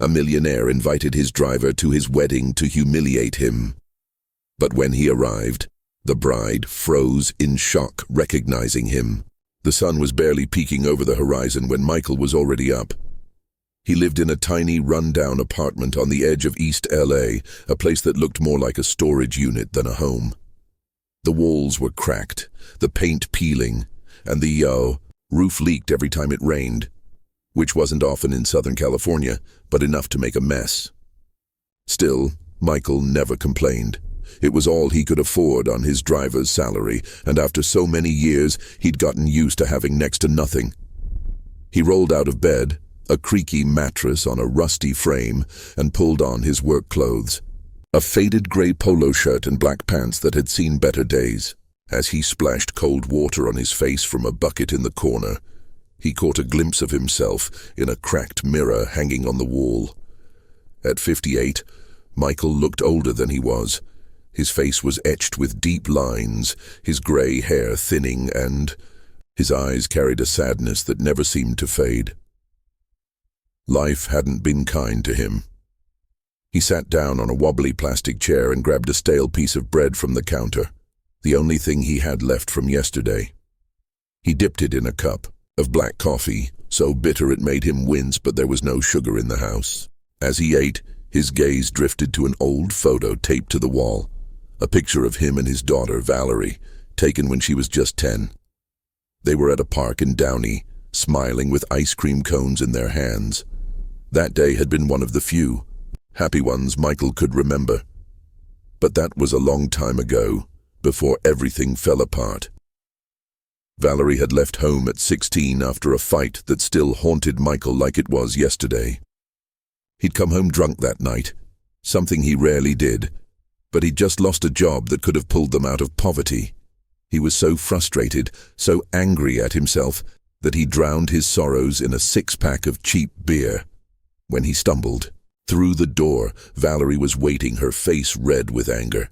A millionaire invited his driver to his wedding to humiliate him. But when he arrived, the bride froze in shock, recognizing him. The sun was barely peeking over the horizon when Michael was already up. He lived in a tiny, run-down apartment on the edge of East LA, a place that looked more like a storage unit than a home. The walls were cracked, the paint peeling, and the roof leaked every time it rained, which wasn't often in Southern California, but enough to make a mess. Still, Michael never complained. It was all he could afford on his driver's salary, and after so many years, he'd gotten used to having next to nothing. He rolled out of bed, a creaky mattress on a rusty frame, and pulled on his work clothes, a faded gray polo shirt and black pants that had seen better days. As he splashed cold water on his face from a bucket in the corner, he caught a glimpse of himself in a cracked mirror hanging on the wall. At 58, Michael looked older than he was. His face was etched with deep lines, his gray hair thinning, and his eyes carried a sadness that never seemed to fade. Life hadn't been kind to him. He sat down on a wobbly plastic chair and grabbed a stale piece of bread from the counter, the only thing he had left from yesterday. He dipped it in a cup of black coffee, so bitter it made him wince, but there was no sugar in the house. As he ate, his gaze drifted to an old photo taped to the wall, a picture of him and his daughter, Valerie, taken when she was just 10. They were at a park in Downey, smiling with ice cream cones in their hands. That day had been one of the few happy ones Michael could remember. But that was a long time ago, before everything fell apart. Valerie had left home at 16 after a fight that still haunted Michael like it was yesterday. He'd come home drunk that night, something he rarely did, but he'd just lost a job that could have pulled them out of poverty. He was so frustrated, so angry at himself, that he drowned his sorrows in a 6-pack of cheap beer. When he stumbled through the door, Valerie was waiting, her face red with anger.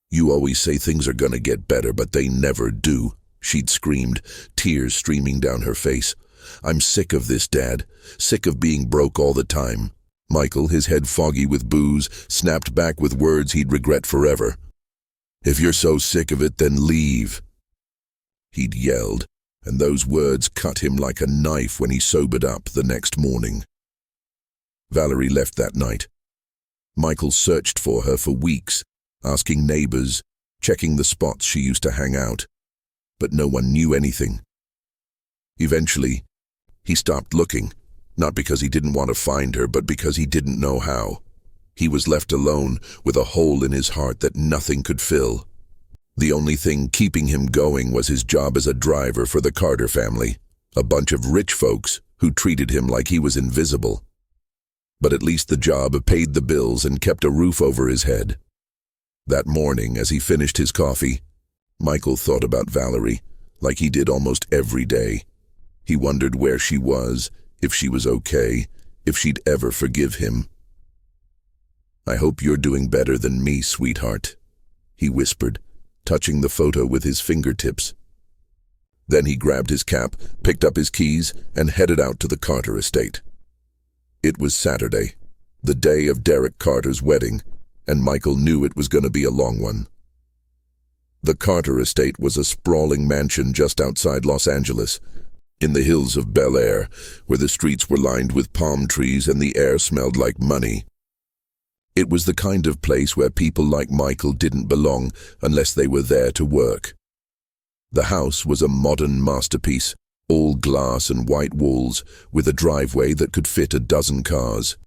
"You always say things are gonna get better, but they never do," she'd screamed, tears streaming down her face. "I'm sick of this, Dad. Sick of being broke all the time." Michael, his head foggy with booze, snapped back with words he'd regret forever. "If you're so sick of it, then leave," he'd yelled, and those words cut him like a knife when he sobered up the next morning. Valerie left that night. Michael searched for her for weeks, asking neighbors, checking the spots she used to hang out, but no one knew anything. Eventually, he stopped looking, not because he didn't want to find her, but because he didn't know how. He was left alone with a hole in his heart that nothing could fill. The only thing keeping him going was his job as a driver for the Carter family, a bunch of rich folks who treated him like he was invisible. But at least the job paid the bills and kept a roof over his head. That morning, as he finished his coffee, Michael thought about Valerie, like he did almost every day. He wondered where she was, if she was okay, if she'd ever forgive him. "I hope you're doing better than me, sweetheart," he whispered, touching the photo with his fingertips. Then he grabbed his cap, picked up his keys, and headed out to the Carter estate. It was Saturday, the day of Derek Carter's wedding, and Michael knew it was going to be a long one. The Carter estate was a sprawling mansion just outside Los Angeles, in the hills of Bel Air, where the streets were lined with palm trees and the air smelled like money. It was the kind of place where people like Michael didn't belong unless they were there to work. The house was a modern masterpiece, all glass and white walls, with a driveway that could fit a dozen cars.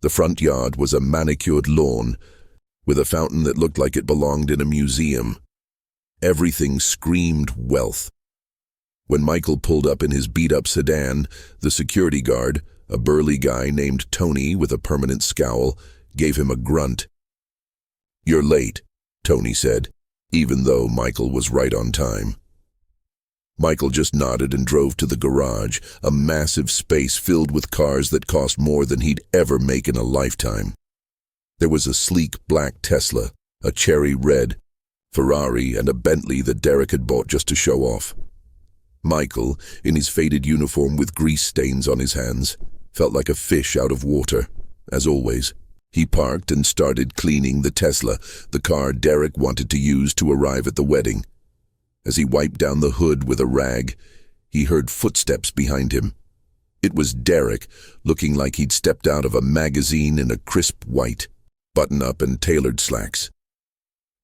The front yard was a manicured lawn, with a fountain that looked like it belonged in a museum. Everything screamed wealth. When Michael pulled up in his beat-up sedan, the security guard, a burly guy named Tony with a permanent scowl, gave him a grunt. "You're late," Tony said, even though Michael was right on time. Michael just nodded and drove to the garage, a massive space filled with cars that cost more than he'd ever make in a lifetime. There was a sleek black Tesla, a cherry red Ferrari, and a Bentley that Derek had bought just to show off. Michael, in his faded uniform with grease stains on his hands, felt like a fish out of water. as always. He parked and started cleaning the Tesla, the car Derek wanted to use to arrive at the wedding. As he wiped down the hood with a rag, he heard footsteps behind him. It was Derek, looking like he'd stepped out of a magazine in a crisp white button-up and tailored slacks.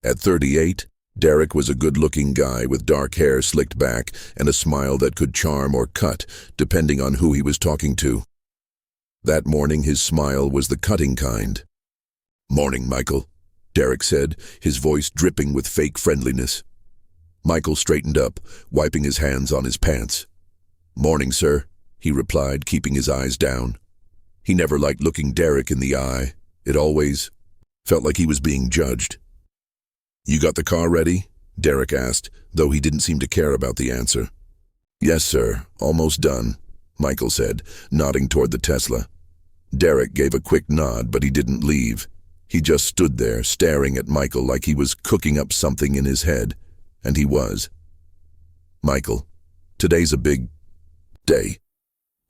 At 38, Derek was a good-looking guy with dark hair slicked back and a smile that could charm or cut, depending on who he was talking to. That morning, his smile was the cutting kind. "Morning, Michael," Derek said, his voice dripping with fake friendliness. Michael straightened up, wiping his hands on his pants. "Morning, sir," he replied, keeping his eyes down. He never liked looking Derek in the eye. It always felt like he was being judged. "You got the car ready?" Derek asked, though he didn't seem to care about the answer. "Yes, sir, almost done," Michael said, nodding toward the Tesla. Derek gave a quick nod, but he didn't leave. He just stood there, staring at Michael like he was cooking up something in his head, and he was. "Michael, today's a big day.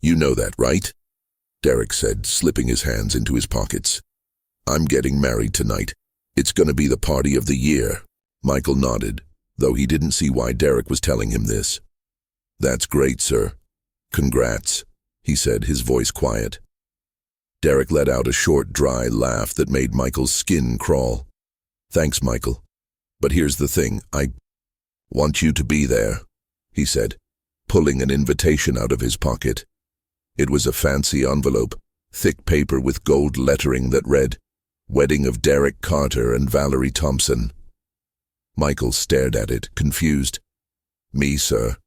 You know that, right?" Derek said, slipping his hands into his pockets. "I'm getting married tonight. It's going to be the party of the year." Michael nodded, though he didn't see why Derek was telling him this. "That's great, sir. Congrats," he said, his voice quiet. Derek let out a short, dry laugh that made Michael's skin crawl. "Thanks, Michael. But here's the thing, I want you to be there," he said, pulling an invitation out of his pocket. It was a fancy envelope, thick paper with gold lettering that read, "Wedding of Derek Carter and Valerie Thompson." Michael stared at it, confused. "Me, sir?"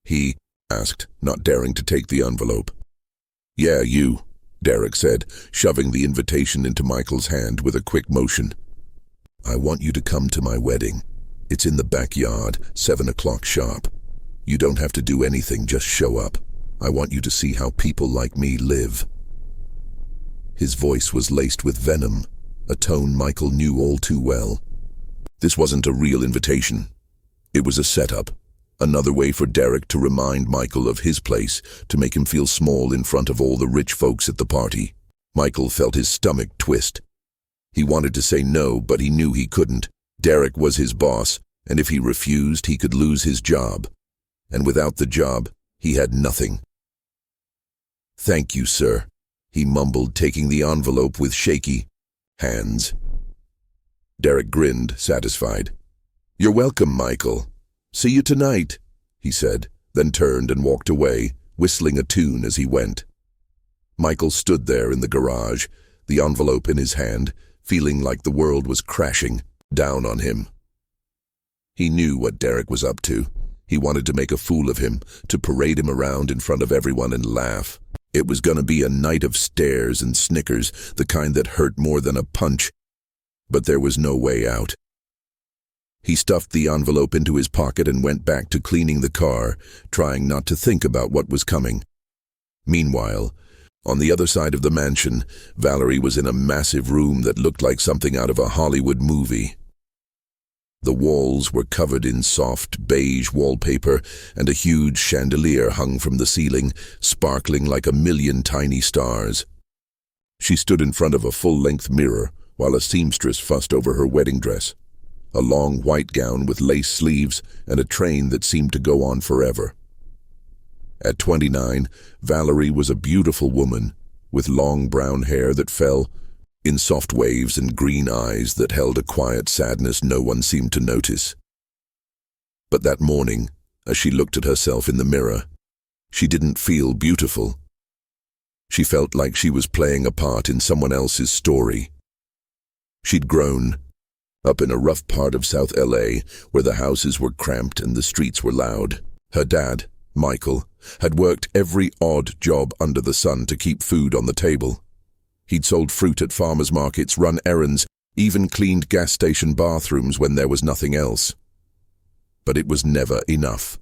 he asked, not daring to take the envelope. "Yeah, you," Derek said, shoving the invitation into Michael's hand with a quick motion. "I want you to come to my wedding. It's in the backyard, 7 o'clock sharp. You don't have to do anything, just show up. I want you to see how people like me live." His voice was laced with venom, a tone Michael knew all too well. This wasn't a real invitation. It was a setup, another way for Derek to remind Michael of his place, to make him feel small in front of all the rich folks at the party. Michael felt his stomach twist. He wanted to say no, but he knew he couldn't. Derek was his boss, and if he refused, he could lose his job. And without the job, he had nothing. "Thank you, sir," he mumbled, taking the envelope with shaky hands. Derek grinned, satisfied. "You're welcome, Michael. See you tonight," he said, then turned and walked away, whistling a tune as he went. Michael stood there in the garage, the envelope in his hand, feeling like the world was crashing down on him. He knew what Derek was up to. He wanted to make a fool of him, to parade him around in front of everyone and laugh. It was going to be a night of stares and snickers, the kind that hurt more than a punch. But there was no way out. He stuffed the envelope into his pocket and went back to cleaning the car, trying not to think about what was coming. Meanwhile, on the other side of the mansion, Valerie was in a massive room that looked like something out of a Hollywood movie. The walls were covered in soft, beige wallpaper, and a huge chandelier hung from the ceiling, sparkling like a million tiny stars. She stood in front of a full-length mirror, while a seamstress fussed over her wedding dress. A long white gown with lace sleeves and a train that seemed to go on forever. At 29, Valerie was a beautiful woman, with long brown hair that fell in soft waves and green eyes that held a quiet sadness no one seemed to notice. But that morning, as she looked at herself in the mirror, she didn't feel beautiful. She felt like she was playing a part in someone else's story. She'd grown up in a rough part of South LA, where the houses were cramped and the streets were loud. Her dad, Michael, had worked every odd job under the sun to keep food on the table. He'd sold fruit at farmers markets, run errands, even cleaned gas station bathrooms when there was nothing else. But it was never enough.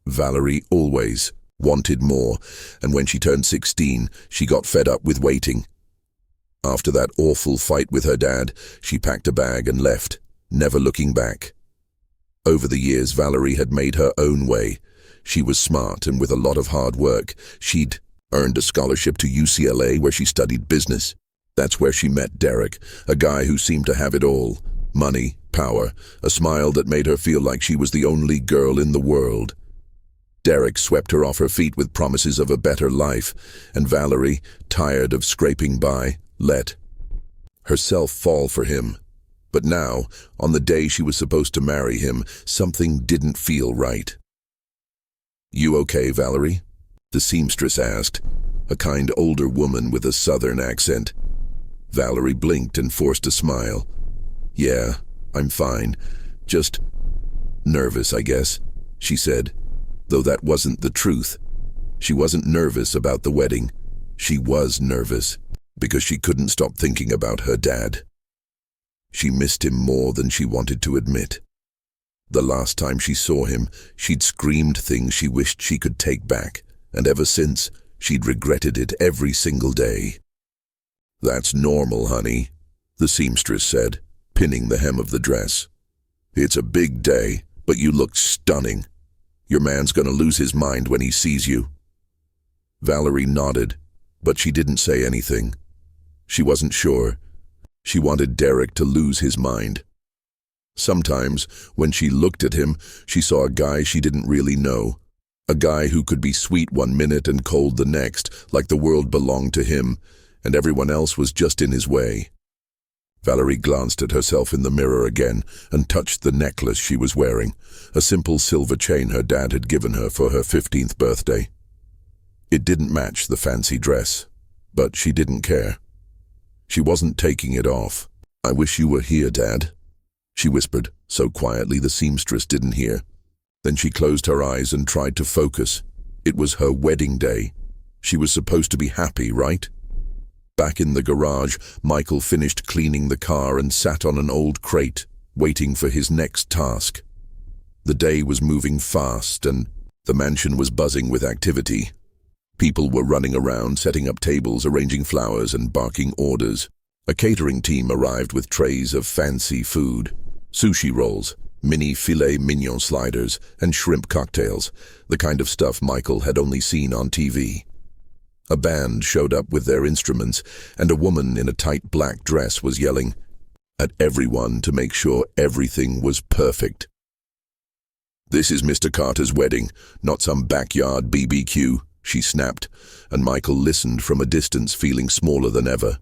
Valerie always wanted more, and when she turned 16, she got fed up with waiting. After that awful fight with her dad, she packed a bag and left, never looking back. Over the years, Valerie had made her own way. She was smart, and with a lot of hard work, she'd earned a scholarship to UCLA where she studied business. That's where she met Derek, a guy who seemed to have it all. Money, power, a smile that made her feel like she was the only girl in the world. Derek swept her off her feet with promises of a better life, and Valerie, tired of scraping by, let herself fall for him. But now, on the day she was supposed to marry him, something didn't feel right. "You okay, Valerie?" the seamstress asked, a kind older woman with a southern accent. Valerie blinked and forced a smile. "Yeah, I'm fine. Just nervous, I guess," she said, though that wasn't the truth. She wasn't nervous about the wedding. She was nervous because she couldn't stop thinking about her dad. She missed him more than she wanted to admit. The last time she saw him, she'd screamed things she wished she could take back, and ever since, she'd regretted it every single day. "That's normal, honey," the seamstress said, pinning the hem of the dress. "It's a big day, but you look stunning. Your man's gonna lose his mind when he sees you." Valerie nodded, but she didn't say anything. She wasn't sure. She wanted Derek to lose his mind. Sometimes, when she looked at him, she saw a guy she didn't really know. A guy who could be sweet one minute and cold the next, like the world belonged to him, and everyone else was just in his way. Valerie glanced at herself in the mirror again and touched the necklace she was wearing, a simple silver chain her dad had given her for her 15th birthday. It didn't match the fancy dress, but she didn't care. She wasn't taking it off. "I wish you were here, Dad," she whispered, so quietly the seamstress didn't hear. Then she closed her eyes and tried to focus. It was her wedding day. She was supposed to be happy, right? Back in the garage, Michael finished cleaning the car and sat on an old crate, waiting for his next task. The day was moving fast and the mansion was buzzing with activity. People were running around, setting up tables, arranging flowers, and barking orders. A catering team arrived with trays of fancy food. Sushi rolls, mini filet mignon sliders, and shrimp cocktails, the kind of stuff Michael had only seen on TV. A band showed up with their instruments, and a woman in a tight black dress was yelling at everyone to make sure everything was perfect. "This is Mr. Carter's wedding, not some backyard BBQ," she snapped, and Michael listened from a distance, feeling smaller than ever.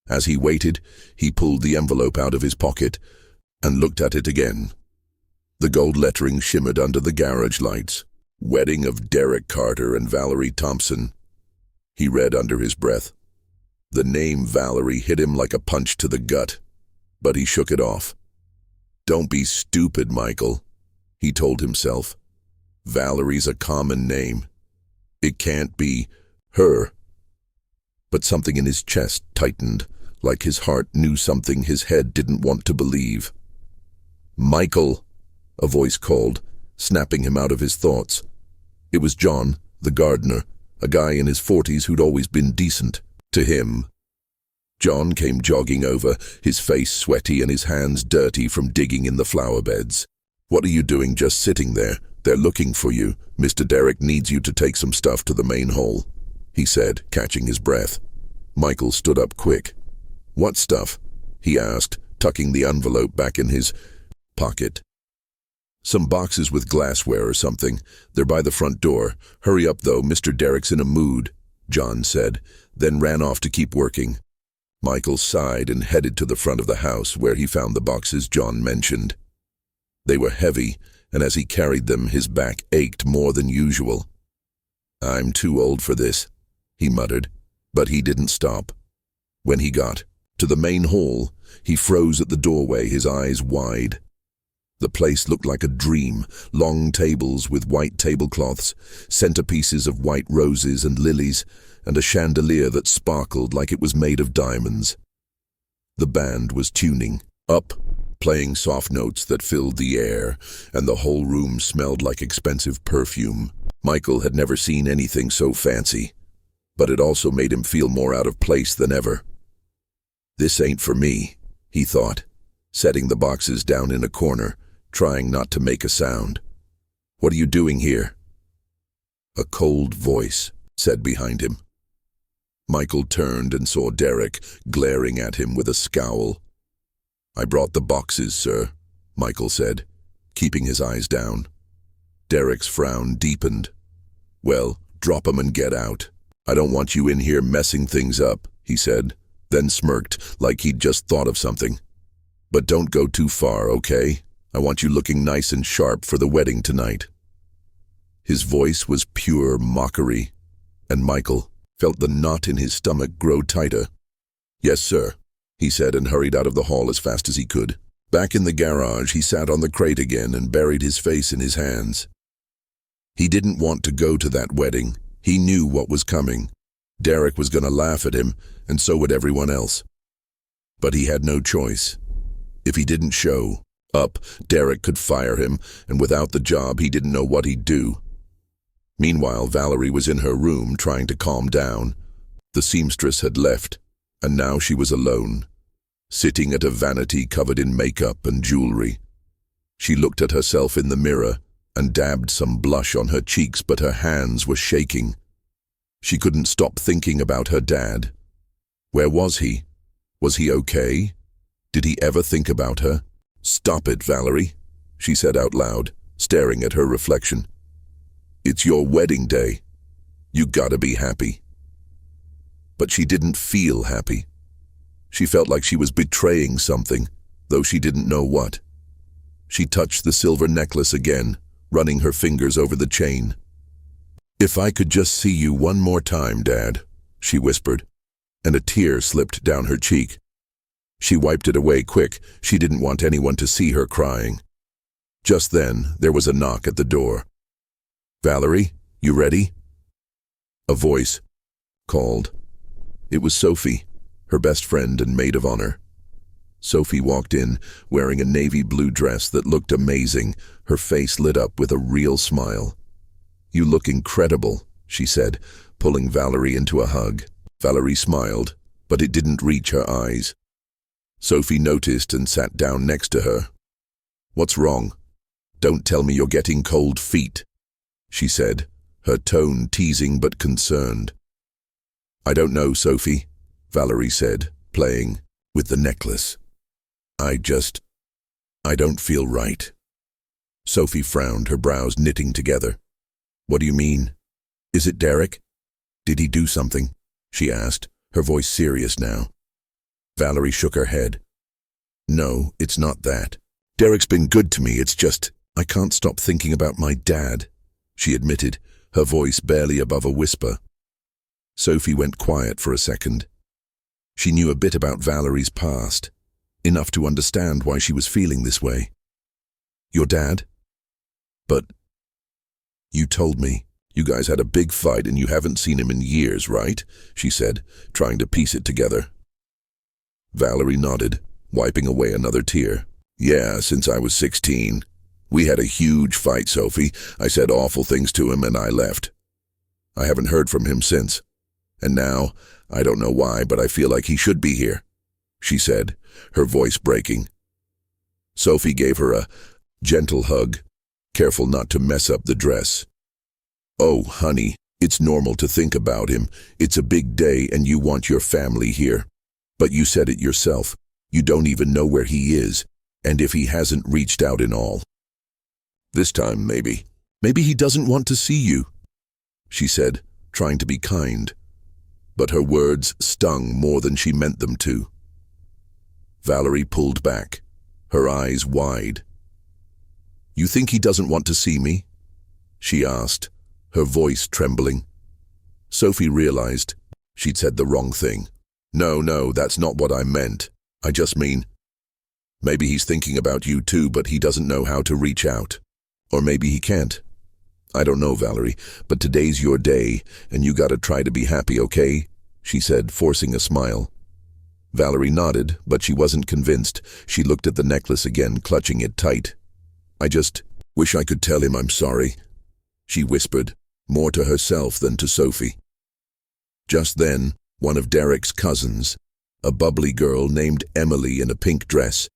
As he waited, he pulled the envelope out of his pocket and looked at it again. The gold lettering shimmered under the garage lights. "Wedding of Derek Carter and Valerie Thompson," he read under his breath. The name Valerie hit him like a punch to the gut, but he shook it off. "Don't be stupid, Michael," he told himself. "Valerie's a common name. It can't be her." But something in his chest tightened, like his heart knew something his head didn't want to believe. "Michael," a voice called, snapping him out of his thoughts. It was John, the gardener, a guy in his 40s who'd always been decent to him. John came jogging over, his face sweaty and his hands dirty from digging in the flower beds. "What are you doing just sitting there? They're looking for you. Mr. Derek needs you to take some stuff to the main hall," he said, catching his breath. Michael stood up quick. "What stuff?" he asked, tucking the envelope back in his pocket. "Some boxes with glassware or something. They're by the front door. Hurry up, though, Mr. Derek's in a mood," John said, then ran off to keep working. Michael sighed and headed to the front of the house where he found the boxes John mentioned. They were heavy, and as he carried them, his back ached more than usual. "I'm too old for this," he muttered, but he didn't stop. When he got to the main hall, he froze at the doorway, his eyes wide. The place looked like a dream, long tables with white tablecloths, centerpieces of white roses and lilies, and a chandelier that sparkled like it was made of diamonds. The band was tuning up, playing soft notes that filled the air, and the whole room smelled like expensive perfume. Michael had never seen anything so fancy, but it also made him feel more out of place than ever. "This ain't for me," he thought, setting the boxes down in a corner, trying not to make a sound. "What are you doing here?" A cold voice said behind him. Michael turned and saw Derek glaring at him with a scowl. "I brought the boxes, sir," Michael said, keeping his eyes down. Derek's frown deepened. "Well, drop 'em and get out. I don't want you in here messing things up," he said, then smirked like he'd just thought of something. "But don't go too far, okay? I want you looking nice and sharp for the wedding tonight." His voice was pure mockery, and Michael felt the knot in his stomach grow tighter. "Yes, sir," he said and hurried out of the hall as fast as he could. Back in the garage, he sat on the crate again and buried his face in his hands. He didn't want to go to that wedding. He knew what was coming. Derek was going to laugh at him, and so would everyone else. But he had no choice. If he didn't show up, Derek could fire him, and without the job, he didn't know what he'd do. Meanwhile, Valerie was in her room trying to calm down. The seamstress had left, and now she was alone, sitting at a vanity covered in makeup and jewelry. She looked at herself in the mirror and dabbed some blush on her cheeks, but her hands were shaking. She couldn't stop thinking about her dad. Where was he? Was he okay? Did he ever think about her? "Stop it, Valerie," she said out loud, staring at her reflection. "It's your wedding day. You gotta be happy." But she didn't feel happy. She felt like she was betraying something, though she didn't know what. She touched the silver necklace again, running her fingers over the chain. "If I could just see you one more time, Dad," she whispered, and a tear slipped down her cheek. She wiped it away quick. She didn't want anyone to see her crying. Just then, there was a knock at the door. "Valerie, you ready?" A voice called. It was Sophie, her best friend and maid of honor. Sophie walked in, wearing a navy blue dress that looked amazing, her face lit up with a real smile. "You look incredible," she said, pulling Valerie into a hug. Valerie smiled, but it didn't reach her eyes. Sophie noticed and sat down next to her. "What's wrong? Don't tell me you're getting cold feet," she said, her tone teasing but concerned. "I don't know, Sophie," Valerie said, playing with the necklace. I don't feel right." Sophie frowned, her brows knitting together. "What do you mean? Is it Derek? Did he do something?" she asked, her voice serious now. Valerie shook her head. "No, it's not that. Derek's been good to me, it's just, I can't stop thinking about my dad," she admitted, her voice barely above a whisper. Sophie went quiet for a second. She knew a bit about Valerie's past, enough to understand why she was feeling this way. "Your dad? But you told me you guys had a big fight and you haven't seen him in years, right?" she said, trying to piece it together. Valerie nodded, wiping away another tear. "Yeah, since I was 16. We had a huge fight, Sophie. I said awful things to him and I left. I haven't heard from him since. And now, I don't know why, but I feel like he should be here," she said, her voice breaking. Sophie gave her a gentle hug, careful not to mess up the dress. "Oh, honey, it's normal to think about him. It's a big day and you want your family here. But you said it yourself. You don't even know where he is, and if he hasn't reached out in all. This time, maybe. Maybe he doesn't want to see you," she said, trying to be kind. But her words stung more than she meant them to. Valerie pulled back, her eyes wide. "You think he doesn't want to see me?" she asked, her voice trembling. Sophie realized she'd said the wrong thing. No, that's not what I meant. I just mean, maybe he's thinking about you too, but he doesn't know how to reach out. Or maybe he can't. I don't know, Valerie, but today's your day, and you gotta try to be happy, okay?" she said, forcing a smile. Valerie nodded, but she wasn't convinced. She looked at the necklace again, clutching it tight. "I just wish I could tell him I'm sorry," she whispered, more to herself than to Sophie. Just then, one of Derek's cousins, a bubbly girl named Emily in a pink dress,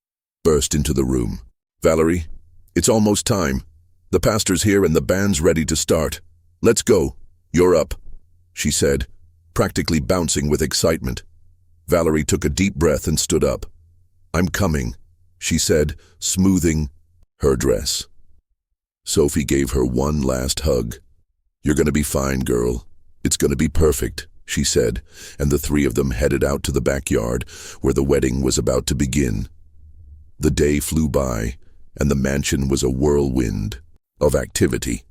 burst into the room. "Valerie, it's almost time. The pastor's here and the band's ready to start. Let's go. You're up," she said, practically bouncing with excitement. Valerie took a deep breath and stood up. "I'm coming," she said, smoothing her dress. Sophie gave her one last hug. "You're going to be fine, girl. It's going to be perfect," she said, and the three of them headed out to the backyard where the wedding was about to begin. The day flew by, and the mansion was a whirlwind of activity.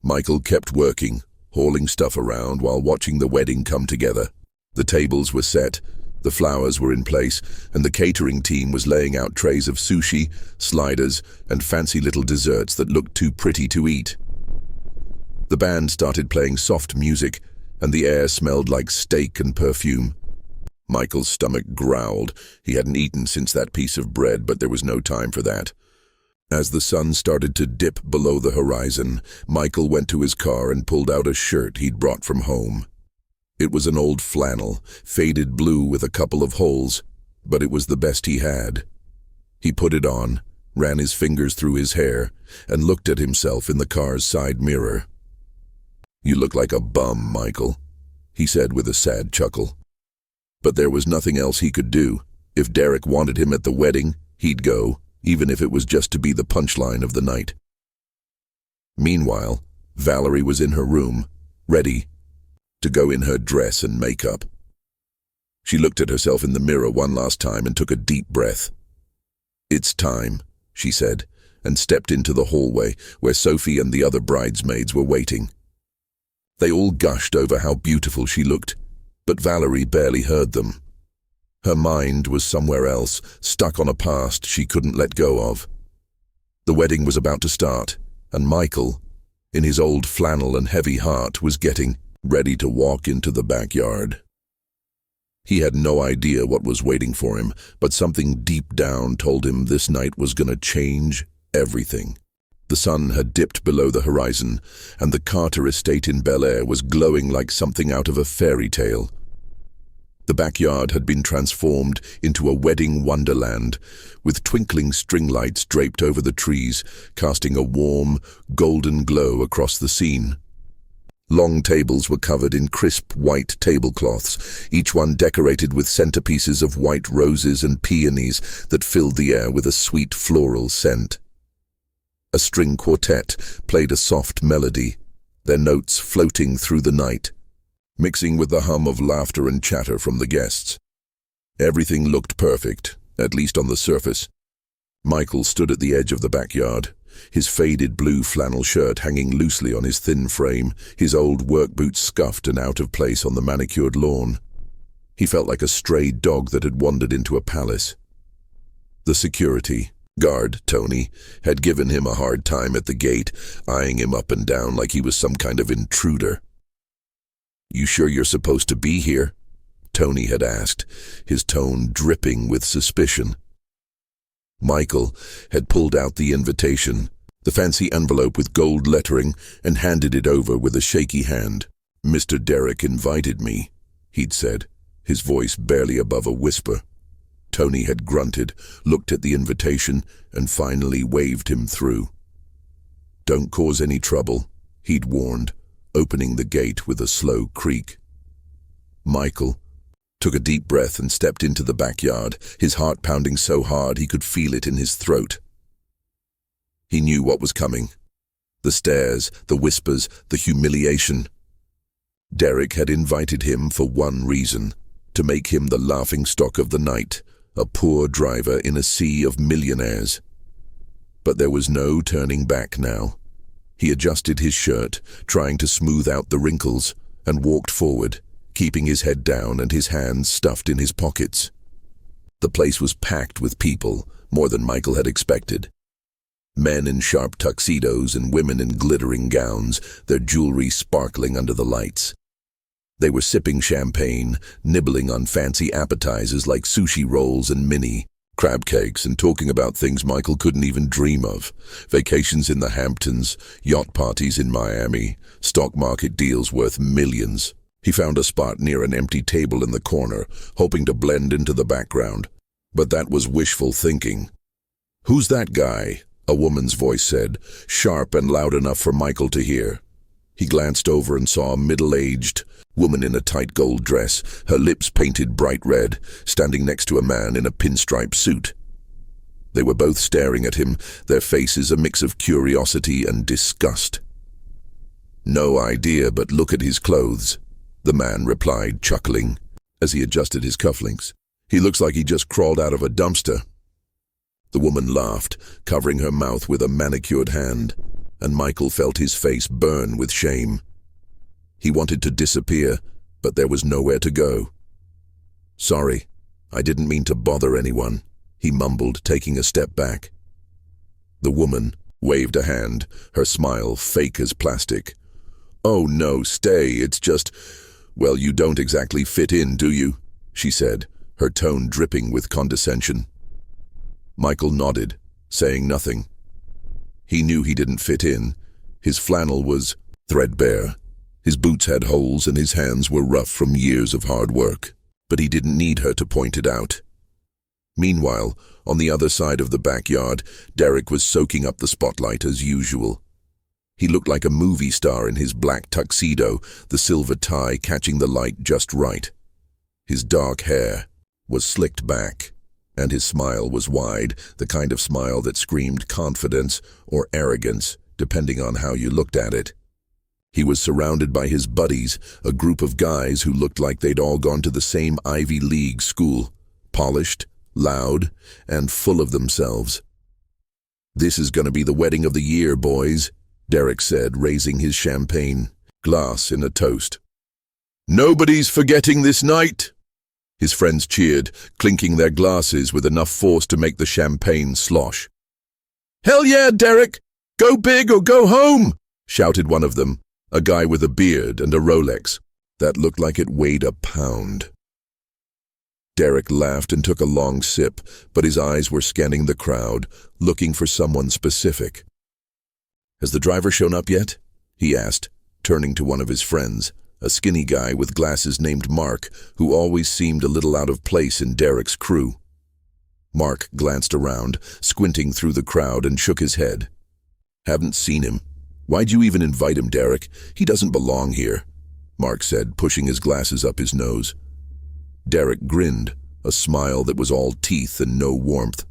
Michael kept working, hauling stuff around while watching the wedding come together. The tables were set, the flowers were in place, and the catering team was laying out trays of sushi, sliders, and fancy little desserts that looked too pretty to eat. The band started playing soft music, and the air smelled like steak and perfume. Michael's stomach growled. He hadn't eaten since that piece of bread, but there was no time for that. As the sun started to dip below the horizon, Michael went to his car and pulled out a shirt he'd brought from home. It was an old flannel, faded blue with a couple of holes, but it was the best he had. He put it on, ran his fingers through his hair, and looked at himself in the car's side mirror. "You look like a bum, Michael," he said with a sad chuckle. But there was nothing else he could do. If Derek wanted him at the wedding, he'd go, even if it was just to be the punchline of the night. Meanwhile, Valerie was in her room, ready to go in her dress and makeup. She looked at herself in the mirror one last time and took a deep breath. "It's time," she said, and stepped into the hallway where Sophie and the other bridesmaids were waiting. They all gushed over how beautiful she looked, but Valerie barely heard them. Her mind was somewhere else, stuck on a past she couldn't let go of. The wedding was about to start, and Michael, in his old flannel and heavy heart, was getting ready to walk into the backyard. He had no idea what was waiting for him, but something deep down told him this night was going to change everything. The sun had dipped below the horizon, and the Carter estate in Bel Air was glowing like something out of a fairy tale. The backyard had been transformed into a wedding wonderland, with twinkling string lights draped over the trees, casting a warm, golden glow across the scene. Long tables were covered in crisp white tablecloths, each one decorated with centerpieces of white roses and peonies that filled the air with a sweet floral scent. A string quartet played a soft melody, their notes floating through the night, mixing with the hum of laughter and chatter from the guests. Everything looked perfect, at least on the surface. Michael stood at the edge of the backyard, his faded blue flannel shirt hanging loosely on his thin frame, his old work boots scuffed and out of place on the manicured lawn. He felt like a stray dog that had wandered into a palace. The security guard, Tony, had given him a hard time at the gate, eyeing him up and down like he was some kind of intruder. "You sure you're supposed to be here?" Tony had asked, his tone dripping with suspicion. Michael had pulled out the invitation, the fancy envelope with gold lettering, and handed it over with a shaky hand. "Mr. Derek invited me," he'd said, his voice barely above a whisper. Tony had grunted, looked at the invitation, and finally waved him through. "Don't cause any trouble," he'd warned, opening the gate with a slow creak. Michael took a deep breath and stepped into the backyard, his heart pounding so hard he could feel it in his throat. He knew what was coming. The stares, the whispers, the humiliation. Derek had invited him for one reason, to make him the laughingstock of the night, a poor driver in a sea of millionaires. But there was no turning back now. He adjusted his shirt, trying to smooth out the wrinkles, and walked forward, keeping his head down and his hands stuffed in his pockets. The place was packed with people, more than Michael had expected. Men in sharp tuxedos and women in glittering gowns, their jewelry sparkling under the lights. They were sipping champagne, nibbling on fancy appetizers like sushi rolls and mini crab cakes, and talking about things Michael couldn't even dream of. Vacations in the Hamptons, yacht parties in Miami, stock market deals worth millions. He found a spot near an empty table in the corner, hoping to blend into the background. But that was wishful thinking. "Who's that guy?" a woman's voice said, sharp and loud enough for Michael to hear. He glanced over and saw a middle-aged, Woman in a tight gold dress, her lips painted bright red, standing next to a man in a pinstripe suit. They were both staring at him, their faces a mix of curiosity and disgust. "No idea, but look at his clothes," the man replied, chuckling, as he adjusted his cufflinks. "He looks like he just crawled out of a dumpster." The woman laughed, covering her mouth with a manicured hand, and Michael felt his face burn with shame. He wanted to disappear, but there was nowhere to go. "Sorry, I didn't mean to bother anyone," he mumbled, taking a step back. The woman waved a hand, her smile fake as plastic. "Oh no, stay, it's just, well, you don't exactly fit in, do you?" she said, her tone dripping with condescension. Michael nodded, saying nothing. He knew he didn't fit in. His flannel was threadbare. His boots had holes and his hands were rough from years of hard work, but he didn't need her to point it out. Meanwhile, on the other side of the backyard, Derek was soaking up the spotlight as usual. He looked like a movie star in his black tuxedo, the silver tie catching the light just right. His dark hair was slicked back, and his smile was wide, the kind of smile that screamed confidence or arrogance, depending on how you looked at it. He was surrounded by his buddies, a group of guys who looked like they'd all gone to the same Ivy League school, polished, loud, and full of themselves. "This is going to be the wedding of the year, boys," Derek said, raising his champagne glass in a toast. "Nobody's forgetting this night!" His friends cheered, clinking their glasses with enough force to make the champagne slosh. "Hell yeah, Derek! Go big or go home!" shouted one of them, a guy with a beard and a Rolex that looked like it weighed a pound. Derek laughed and took a long sip, but his eyes were scanning the crowd, looking for someone specific. "Has the driver shown up yet?" he asked, turning to one of his friends, a skinny guy with glasses named Mark, who always seemed a little out of place in Derek's crew. Mark glanced around, squinting through the crowd, and shook his head. "Haven't seen him. Why'd you even invite him, Derek? He doesn't belong here," Mark said, pushing his glasses up his nose. Derek grinned, a smile that was all teeth and no warmth.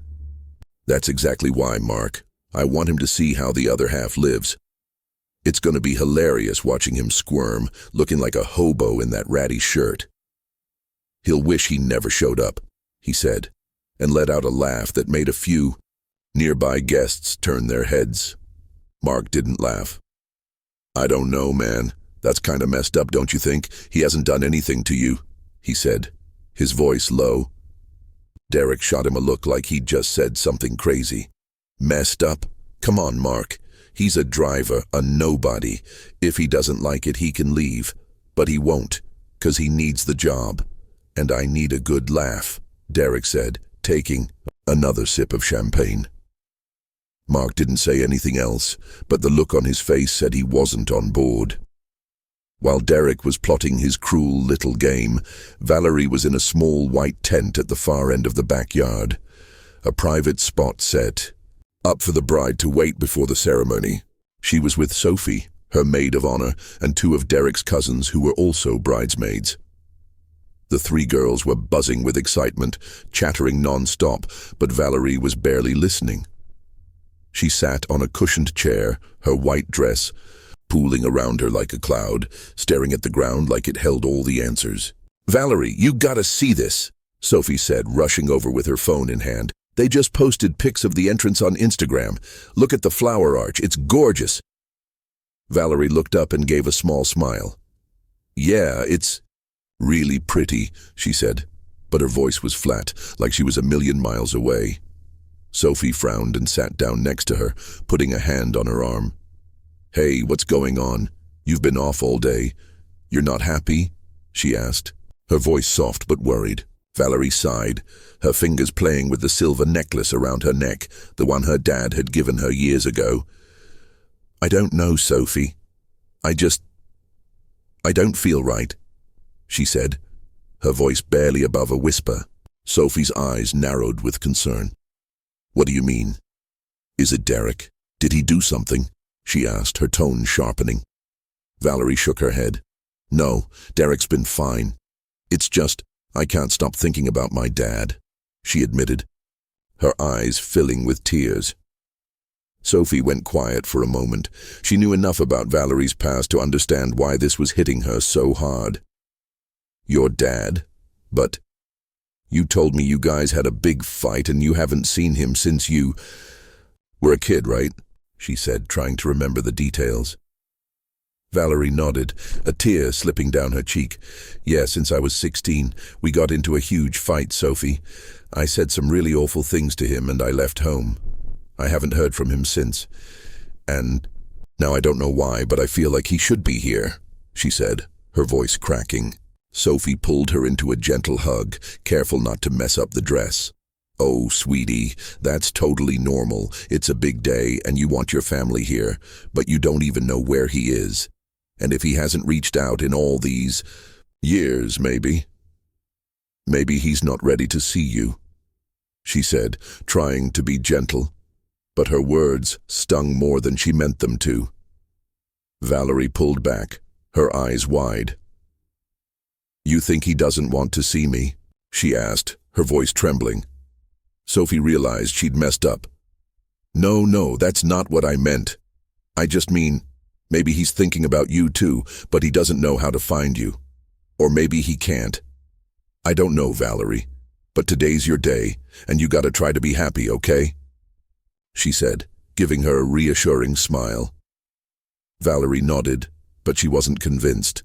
"That's exactly why, Mark. I want him to see how the other half lives. It's going to be hilarious watching him squirm, looking like a hobo in that ratty shirt." "He'll wish he never showed up," he said, and let out a laugh that made a few nearby guests turn their heads. Mark didn't laugh. "I don't know, man. That's kind of messed up, don't you think? He hasn't done anything to you," he said, his voice low. Derek shot him a look like he'd just said something crazy. "Messed up? Come on, Mark. He's a driver, a nobody. If he doesn't like it, he can leave. But he won't, 'cause he needs the job. And I need a good laugh," Derek said, taking another sip of champagne. Mark didn't say anything else, but the look on his face said he wasn't on board. While Derek was plotting his cruel little game, Valerie was in a small white tent at the far end of the backyard, a private spot set up for the bride to wait before the ceremony. She was with Sophie, her maid of honor, and two of Derek's cousins who were also bridesmaids. The three girls were buzzing with excitement, chattering non-stop, but Valerie was barely listening. She sat on a cushioned chair, her white dress pooling around her like a cloud, staring at the ground like it held all the answers. "Valerie, you gotta see this," Sophie said, rushing over with her phone in hand. "They just posted pics of the entrance on Instagram. Look at the flower arch, it's gorgeous." Valerie looked up and gave a small smile. "Yeah, it's really pretty," she said, but her voice was flat, like she was a million miles away. Sophie frowned and sat down next to her, putting a hand on her arm. "Hey, what's going on? You've been off all day. You're not happy?" she asked, her voice soft but worried. Valerie sighed, her fingers playing with the silver necklace around her neck, the one her dad had given her years ago. "I don't know, Sophie. I don't feel right," she said, her voice barely above a whisper. Sophie's eyes narrowed with concern. "What do you mean? Is it Derek? Did he do something?" she asked, her tone sharpening. Valerie shook her head. No, Derek's been fine. It's just, I can't stop thinking about my dad, she admitted, her eyes filling with tears. Sophie went quiet for a moment. She knew enough about Valerie's past to understand why this was hitting her so hard. Your dad? But you told me you guys had a big fight and you haven't seen him since you were a kid, right? She said, trying to remember the details. Valerie nodded, a tear slipping down her cheek. Yeah, since I was 16, we got into a huge fight, Sophie. I said some really awful things to him and I left home. I haven't heard from him since. And now I don't know why, but I feel like he should be here, she said, her voice cracking. Sophie pulled her into a gentle hug, careful not to mess up the dress. Oh, sweetie, that's totally normal. It's a big day and you want your family here, but you don't even know where he is. And if he hasn't reached out in all these years, maybe he's not ready to see you, she said, trying to be gentle, but her words stung more than she meant them to. Valerie pulled back, her eyes wide. You think he doesn't want to see me? She asked, her voice trembling. Sophie realized she'd messed up. No, that's not what I meant. I just mean, maybe he's thinking about you too, but he doesn't know how to find you. Or maybe he can't. I don't know, Valerie, but today's your day, and you gotta try to be happy, okay? She said, giving her a reassuring smile. Valerie nodded, but she wasn't convinced.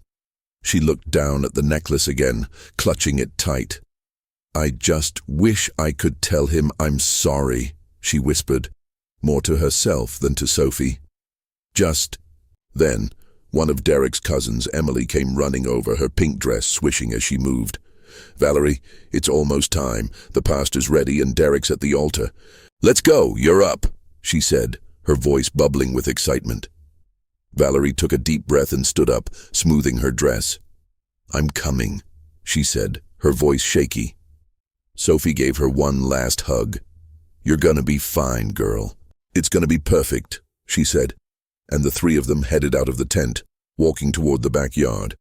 She looked down at the necklace again, clutching it tight. I just wish I could tell him I'm sorry, she whispered, more to herself than to Sophie. Just then, one of Derek's cousins, Emily, came running over, her pink dress swishing as she moved. Valerie, it's almost time. The pastor's ready and Derek's at the altar. Let's go, you're up, she said, her voice bubbling with excitement. Valerie took a deep breath and stood up, smoothing her dress. I'm coming, she said, her voice shaky. Sophie gave her one last hug. You're gonna be fine, girl. It's gonna be perfect, she said, and the three of them headed out of the tent, walking toward the backyard.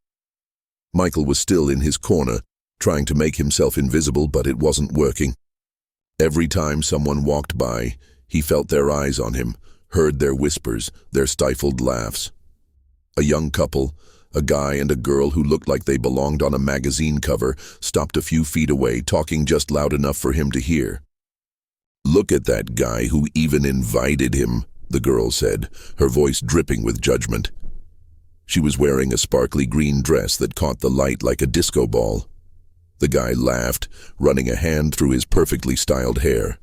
Michael was still in his corner, trying to make himself invisible, but it wasn't working. Every time someone walked by, he felt their eyes on him, heard their whispers, their stifled laughs. A young couple, a guy and a girl who looked like they belonged on a magazine cover, stopped a few feet away, talking just loud enough for him to hear. Look at that guy who even invited him, the girl said, her voice dripping with judgment. She was wearing a sparkly green dress that caught the light like a disco ball. The guy laughed, running a hand through his perfectly styled hair.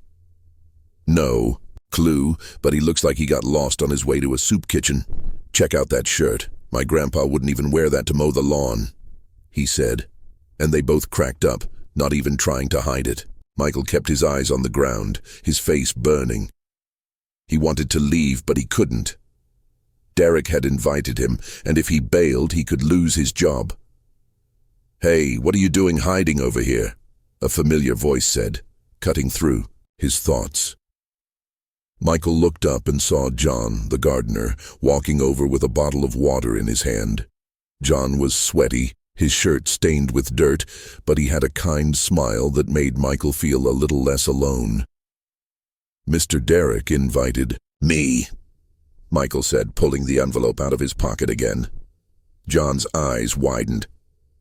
No clue, but he looks like he got lost on his way to a soup kitchen. Check out that shirt. My grandpa wouldn't even wear that to mow the lawn, he said, and they both cracked up, not even trying to hide it. Michael kept his eyes on the ground, his face burning. He wanted to leave, but he couldn't. Derek had invited him, and if he bailed, he could lose his job. Hey, what are you doing hiding over here? A familiar voice said, cutting through his thoughts. Michael looked up and saw John, the gardener, walking over with a bottle of water in his hand. John was sweaty, his shirt stained with dirt, but he had a kind smile that made Michael feel a little less alone. Mr. Derek invited me, Michael said, pulling the envelope out of his pocket again. John's eyes widened.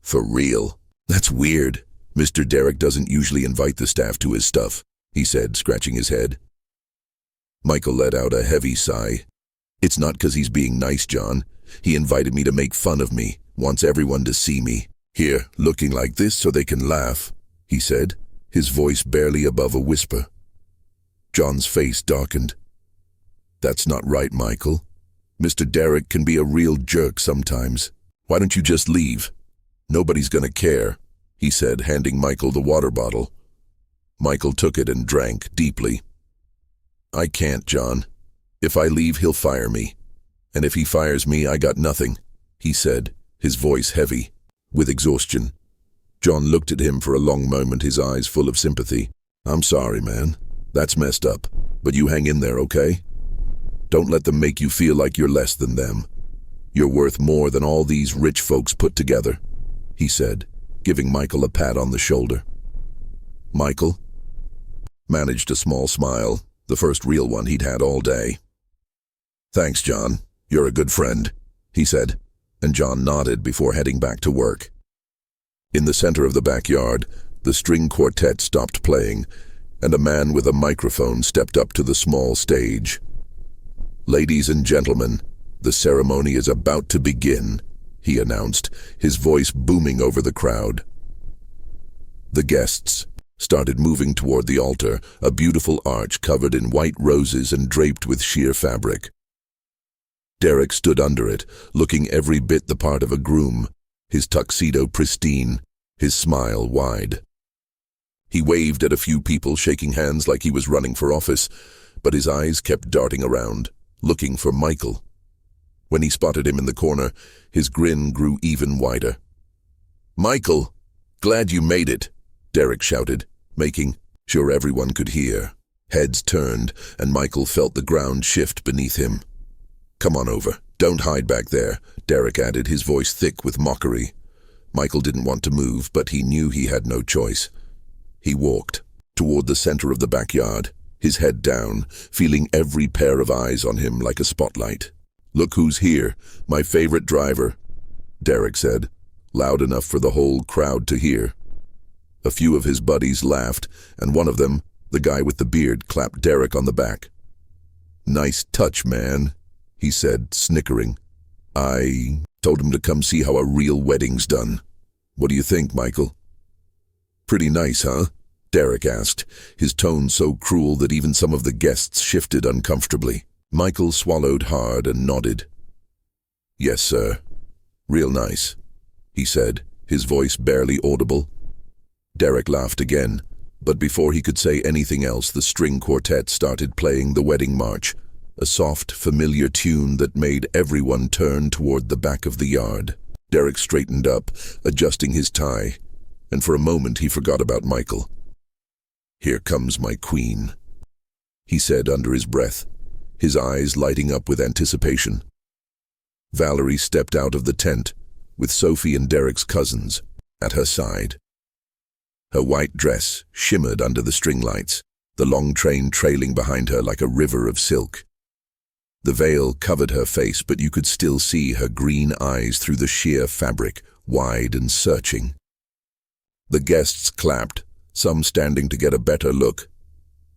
For real? That's weird. Mr. Derek doesn't usually invite the staff to his stuff, he said, scratching his head. Michael let out a heavy sigh. It's not 'cause he's being nice, John. He invited me to make fun of me, wants everyone to see me. Here, looking like this so they can laugh, he said, his voice barely above a whisper. John's face darkened. That's not right, Michael. Mr. Derek can be a real jerk sometimes. Why don't you just leave? Nobody's gonna care, he said, handing Michael the water bottle. Michael took it and drank deeply. I can't, John. If I leave, he'll fire me. And if he fires me, I got nothing, he said, his voice heavy, with exhaustion. John looked at him for a long moment, his eyes full of sympathy. I'm sorry, man. That's messed up. But you hang in there, okay? Don't let them make you feel like you're less than them. "You're worth more than all these rich folks put together," he said, giving Michael a pat on the shoulder. Michael managed a small smile, the first real one he'd had all day. "Thanks, John. You're a good friend," he said, and John nodded before heading back to work. In the center of the backyard, the string quartet stopped playing, and a man with a microphone stepped up to the small stage. "Ladies and gentlemen, the ceremony is about to begin," he announced, his voice booming over the crowd. The guests started moving toward the altar, a beautiful arch covered in white roses and draped with sheer fabric. Derek stood under it, looking every bit the part of a groom, his tuxedo pristine, his smile wide. He waved at a few people, shaking hands like he was running for office, but his eyes kept darting around, looking for Michael. When he spotted him in the corner, his grin grew even wider. "Michael, glad you made it," Derek shouted, making sure everyone could hear. Heads turned, and Michael felt the ground shift beneath him. "Come on over. Don't hide back there," Derek added, his voice thick with mockery. Michael didn't want to move, but he knew he had no choice. He walked toward the center of the backyard, his head down, feeling every pair of eyes on him like a spotlight. "Look who's here, my favorite driver," Derek said, loud enough for the whole crowd to hear. A few of his buddies laughed, and one of them, the guy with the beard, clapped Derek on the back. "Nice touch, man," he said, snickering. "I told him to come see how a real wedding's done. What do you think, Michael?" "Pretty nice, huh?" Derek asked, his tone so cruel that even some of the guests shifted uncomfortably. Michael swallowed hard and nodded. "Yes, sir. Real nice," he said, his voice barely audible. Derek laughed again, but before he could say anything else, the string quartet started playing the wedding march, a soft, familiar tune that made everyone turn toward the back of the yard. Derek straightened up, adjusting his tie, and for a moment he forgot about Michael. "Here comes my queen," he said under his breath, his eyes lighting up with anticipation. Valerie stepped out of the tent, with Sophie and Derek's cousins at her side. Her white dress shimmered under the string lights, the long train trailing behind her like a river of silk. The veil covered her face, but you could still see her green eyes through the sheer fabric, wide and searching. The guests clapped, some standing to get a better look.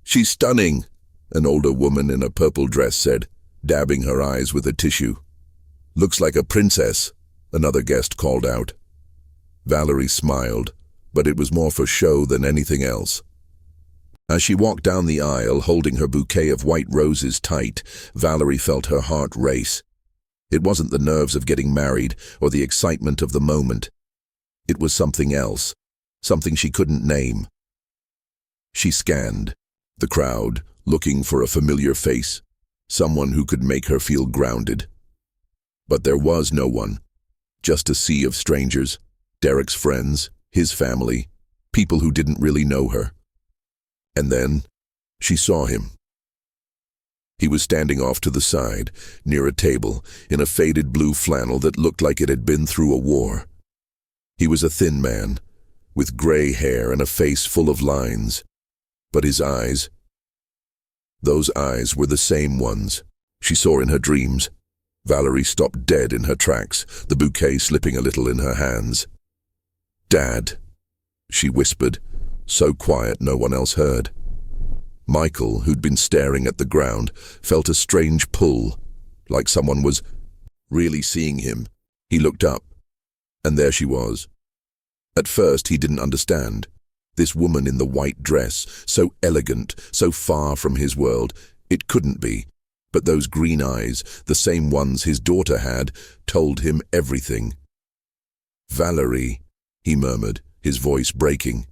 "She's stunning," an older woman in a purple dress said, dabbing her eyes with a tissue. "Looks like a princess," another guest called out. Valerie smiled, but it was more for show than anything else. As she walked down the aisle, holding her bouquet of white roses tight, Valerie felt her heart race. It wasn't the nerves of getting married or the excitement of the moment. It was something else, something she couldn't name. She scanned the crowd, looking for a familiar face, someone who could make her feel grounded. But there was no one, just a sea of strangers, Derek's friends, his family, people who didn't really know her. And then she saw him. He was standing off to the side, near a table, in a faded blue flannel that looked like it had been through a war. He was a thin man, with gray hair and a face full of lines. But his eyes, those eyes were the same ones she saw in her dreams. Valerie stopped dead in her tracks, the bouquet slipping a little in her hands. "Dad," she whispered, so quiet no one else heard. Michael, who'd been staring at the ground, felt a strange pull, like someone was really seeing him. He looked up, and there she was. At first he didn't understand. This woman in the white dress, so elegant, so far from his world, it couldn't be. But those green eyes, the same ones his daughter had, told him everything. "Valerie," he murmured, his voice breaking.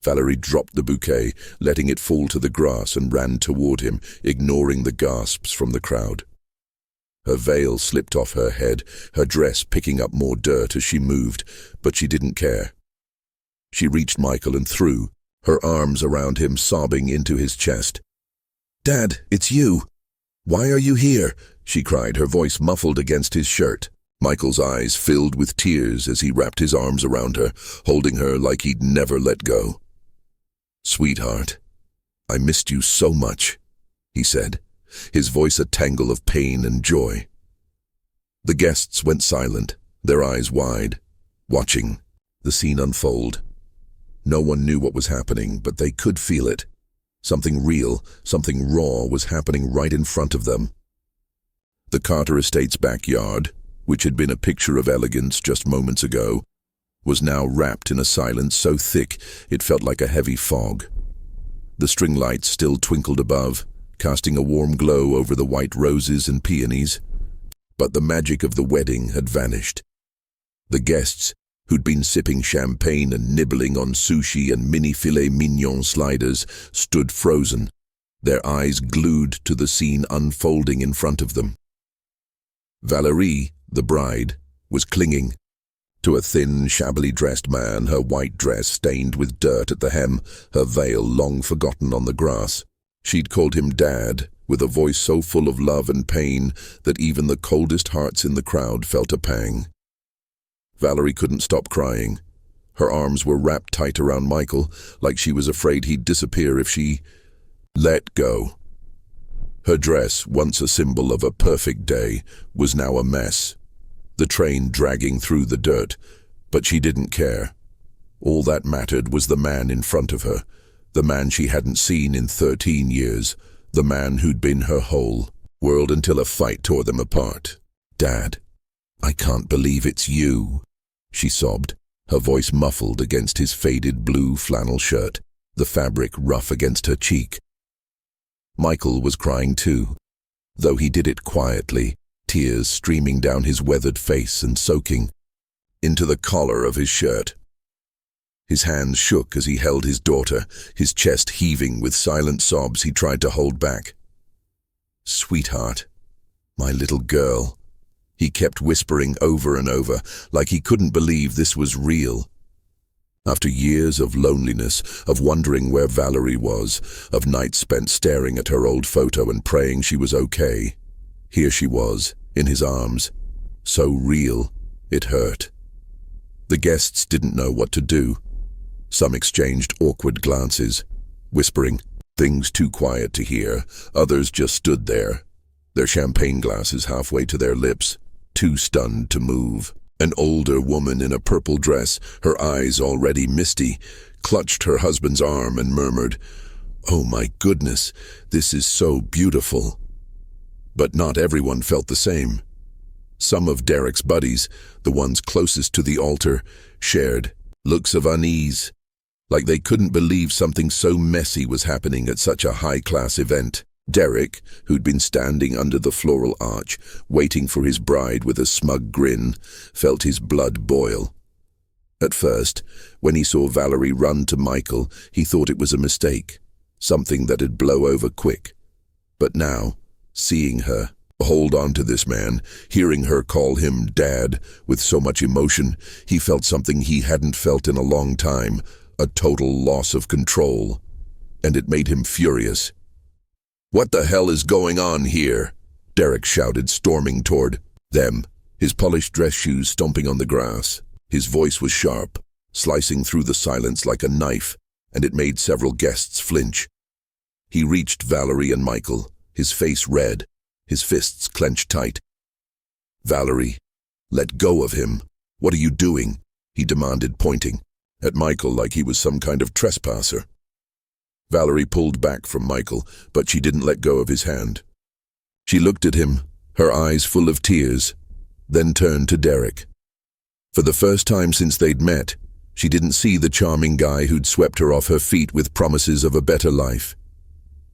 Valerie dropped the bouquet, letting it fall to the grass, and ran toward him, ignoring the gasps from the crowd. Her veil slipped off her head, her dress picking up more dirt as she moved, but she didn't care. She reached Michael and threw her arms around him, sobbing into his chest. "Dad, it's you. Why are you here?" she cried, her voice muffled against his shirt. Michael's eyes filled with tears as he wrapped his arms around her, holding her like he'd never let go. "Sweetheart, I missed you so much," he said, his voice a tangle of pain and joy. The guests went silent, their eyes wide, watching the scene unfold. No one knew what was happening, but they could feel it. Something real, something raw was happening right in front of them. The Carter estate's backyard, which had been a picture of elegance just moments ago, was now wrapped in a silence so thick it felt like a heavy fog. The string lights still twinkled above, casting a warm glow over the white roses and peonies, but the magic of the wedding had vanished. The guests, who'd been sipping champagne and nibbling on sushi and mini filet mignon sliders, stood frozen, their eyes glued to the scene unfolding in front of them. Valerie, the bride, was clinging to a thin, shabbily dressed man, her white dress stained with dirt at the hem, her veil long forgotten on the grass. She'd called him Dad, with a voice so full of love and pain that even the coldest hearts in the crowd felt a pang. Valerie couldn't stop crying. Her arms were wrapped tight around Michael, like she was afraid he'd disappear if she let go. Her dress, once a symbol of a perfect day, was now a mess, the train dragging through the dirt, but she didn't care. All that mattered was the man in front of her, the man she hadn't seen in 13 years, the man who'd been her whole world until a fight tore them apart. "Dad, I can't believe it's you," she sobbed, her voice muffled against his faded blue flannel shirt, the fabric rough against her cheek. Michael was crying too, though he did it quietly, tears streaming down his weathered face and soaking into the collar of his shirt. His hands shook as he held his daughter, his chest heaving with silent sobs he tried to hold back. "Sweetheart, my little girl," he kept whispering over and over, like he couldn't believe this was real. After years of loneliness, of wondering where Valerie was, of nights spent staring at her old photo and praying she was okay, here she was, in his arms, so real, it hurt. The guests didn't know what to do. Some exchanged awkward glances, whispering things too quiet to hear. Others just stood there, their champagne glasses halfway to their lips, too stunned to move. An older woman in a purple dress, her eyes already misty, clutched her husband's arm and murmured, "Oh my goodness, this is so beautiful." But not everyone felt the same. Some of Derek's buddies, the ones closest to the altar, shared looks of unease, like they couldn't believe something so messy was happening at such a high-class event. Derek, who'd been standing under the floral arch, waiting for his bride with a smug grin, felt his blood boil. At first, when he saw Valerie run to Michael, he thought it was a mistake, something that'd blow over quick. But now, seeing her hold on to this man, hearing her call him Dad with so much emotion, he felt something he hadn't felt in a long time, a total loss of control. And it made him furious. "What the hell is going on here?" Derek shouted, storming toward them, his polished dress shoes stomping on the grass. His voice was sharp, slicing through the silence like a knife, and it made several guests flinch. He reached Valerie and Michael, his face red, his fists clenched tight. "Valerie, let go of him. What are you doing?" he demanded, pointing at Michael like he was some kind of trespasser. Valerie pulled back from Michael, but she didn't let go of his hand. She looked at him, her eyes full of tears, then turned to Derek. For the first time since they'd met, she didn't see the charming guy who'd swept her off her feet with promises of a better life.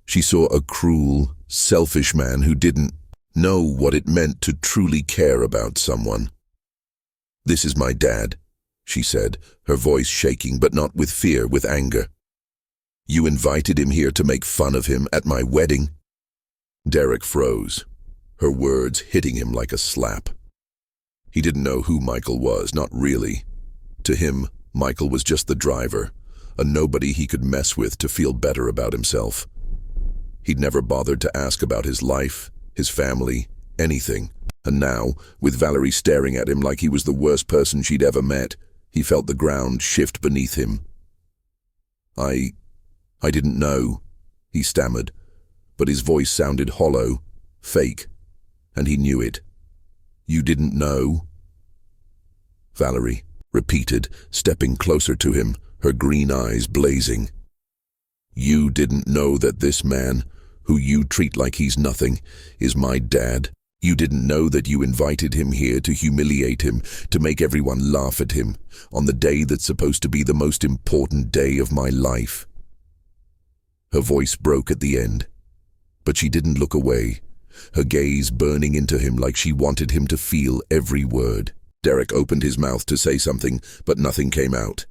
She saw a cruel, selfish man who didn't know what it meant to truly care about someone. "This is my dad," she said, her voice shaking, but not with fear, with anger. "You invited him here to make fun of him at my wedding?" Derek froze, her words hitting him like a slap. He didn't know who Michael was, not really. To him, Michael was just the driver, a nobody he could mess with to feel better about himself. He'd never bothered to ask about his life, his family, anything. And now, with Valerie staring at him like he was the worst person she'd ever met, he felt the ground shift beneath him. I didn't know, he stammered, but his voice sounded hollow, fake, and he knew it. You didn't know? Valerie repeated, stepping closer to him, her green eyes blazing. You didn't know that this man, who you treat like he's nothing, is my dad? You didn't know that you invited him here to humiliate him, to make everyone laugh at him, on the day that's supposed to be the most important day of my life? Her voice broke at the end, but she didn't look away, her gaze burning into him like she wanted him to feel every word. Derek opened his mouth to say something, but nothing came out.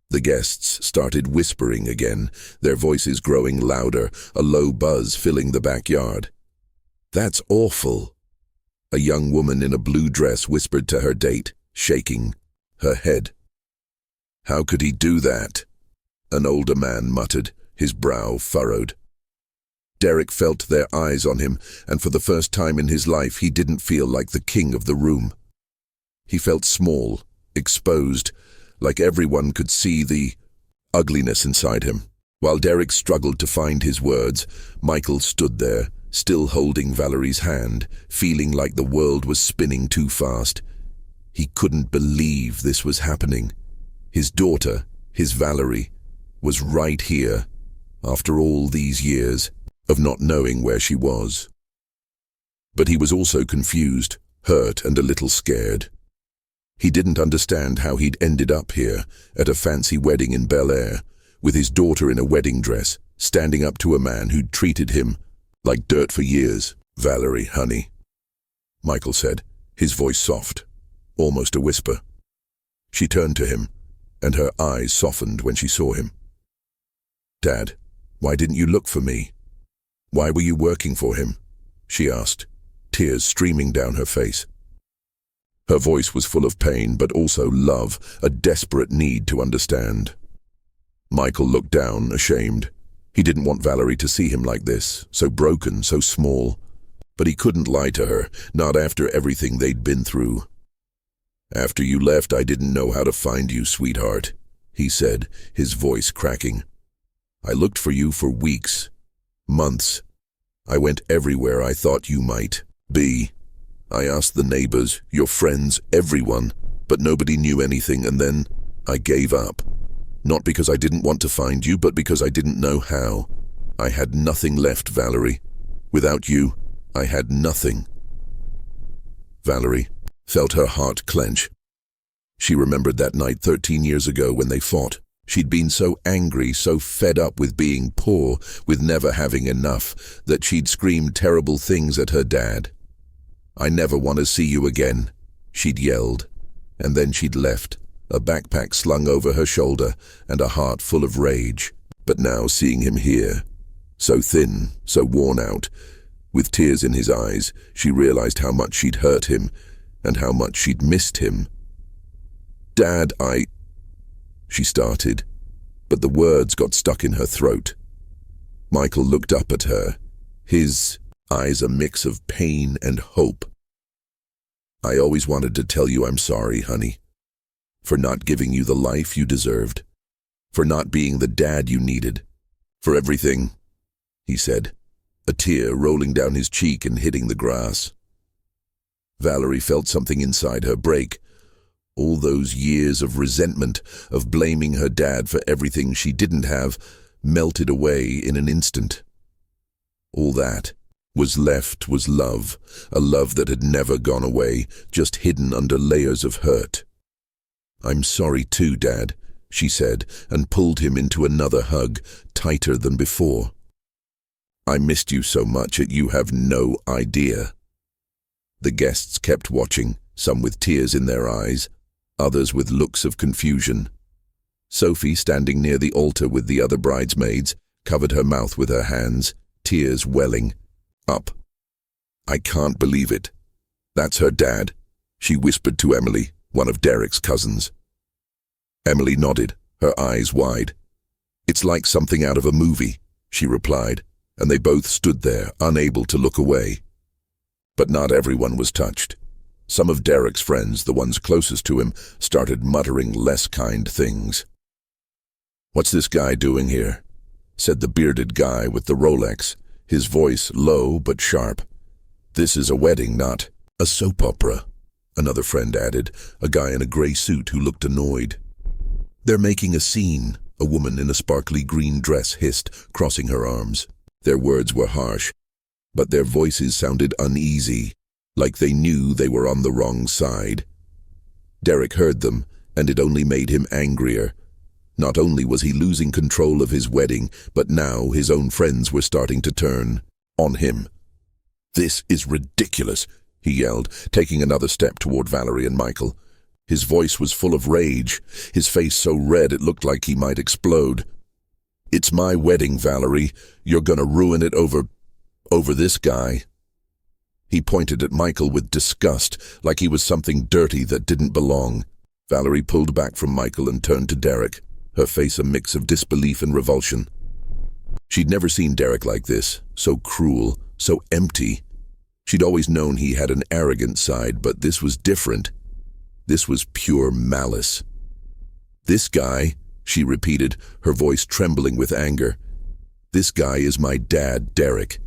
The guests started whispering again, their voices growing louder, a low buzz filling the backyard. That's awful, a young woman in a blue dress whispered to her date, shaking her head. How could he do that? An older man muttered, his brow furrowed. Derek felt their eyes on him, and for the first time in his life he didn't feel like the king of the room. He felt small, exposed, like everyone could see the ugliness inside him. While Derek struggled to find his words, Michael stood there, still holding Valerie's hand, feeling like the world was spinning too fast. He couldn't believe this was happening. His daughter, his Valerie, was right here, after all these years of not knowing where she was. But he was also confused, hurt, and a little scared. He didn't understand how he'd ended up here, at a fancy wedding in Bel Air, with his daughter in a wedding dress, standing up to a man who'd treated him like dirt for years. Valerie, honey, Michael said, his voice soft, almost a whisper. She turned to him, and her eyes softened when she saw him. Dad, why didn't you look for me? Why were you working for him? She asked, tears streaming down her face. Her voice was full of pain, but also love, a desperate need to understand. Michael looked down, ashamed. He didn't want Valerie to see him like this, so broken, so small. But he couldn't lie to her, not after everything they'd been through. After you left, I didn't know how to find you, sweetheart, he said, his voice cracking. I looked for you for weeks, months. I went everywhere I thought you might be. I asked the neighbors, your friends, everyone, but nobody knew anything, and then I gave up. Not because I didn't want to find you, but because I didn't know how. I had nothing left, Valerie. Without you, I had nothing. Valerie felt her heart clench. She remembered that night 13 years ago when they fought. She'd been so angry, so fed up with being poor, with never having enough, that she'd screamed terrible things at her dad. I never want to see you again, she'd yelled, and then she'd left, a backpack slung over her shoulder and a heart full of rage. But now seeing him here, so thin, so worn out, with tears in his eyes, she realized how much she'd hurt him and how much she'd missed him. Dad, she started, but the words got stuck in her throat. Michael looked up at her, his eyes a mix of pain and hope. I always wanted to tell you I'm sorry, honey, for not giving you the life you deserved, for not being the dad you needed, for everything, he said, a tear rolling down his cheek and hitting the grass. Valerie felt something inside her break. All those years of resentment, of blaming her dad for everything she didn't have, melted away in an instant. All that was left was love, a love that had never gone away, just hidden under layers of hurt. I'm sorry too, Dad, she said, and pulled him into another hug, tighter than before. I missed you so much that you have no idea. The guests kept watching, some with tears in their eyes, others with looks of confusion. Sophie, standing near the altar with the other bridesmaids, covered her mouth with her hands, tears welling up. I can't believe it. That's her dad, she whispered to Emily, one of Derek's cousins. Emily nodded, her eyes wide. It's like something out of a movie, she replied, and they both stood there, unable to look away. But not everyone was touched. Some of Derek's friends, the ones closest to him, started muttering less kind things. "What's this guy doing here?" said the bearded guy with the Rolex, his voice low but sharp. "This is a wedding, not a soap opera," another friend added, a guy in a gray suit who looked annoyed. "They're making a scene," a woman in a sparkly green dress hissed, crossing her arms. Their words were harsh, but their voices sounded uneasy, like they knew they were on the wrong side. Derek heard them, and it only made him angrier. Not only was he losing control of his wedding, but now his own friends were starting to turn on him. "This is ridiculous," he yelled, taking another step toward Valerie and Michael. His voice was full of rage, his face so red it looked like he might explode. "It's my wedding, Valerie. You're gonna ruin it over this guy." He pointed at Michael with disgust, like he was something dirty that didn't belong. Valerie pulled back from Michael and turned to Derek, her face a mix of disbelief and revulsion. She'd never seen Derek like this, so cruel, so empty. She'd always known he had an arrogant side, but this was different. This was pure malice. "This guy," she repeated, her voice trembling with anger. "This guy is my dad, Derek.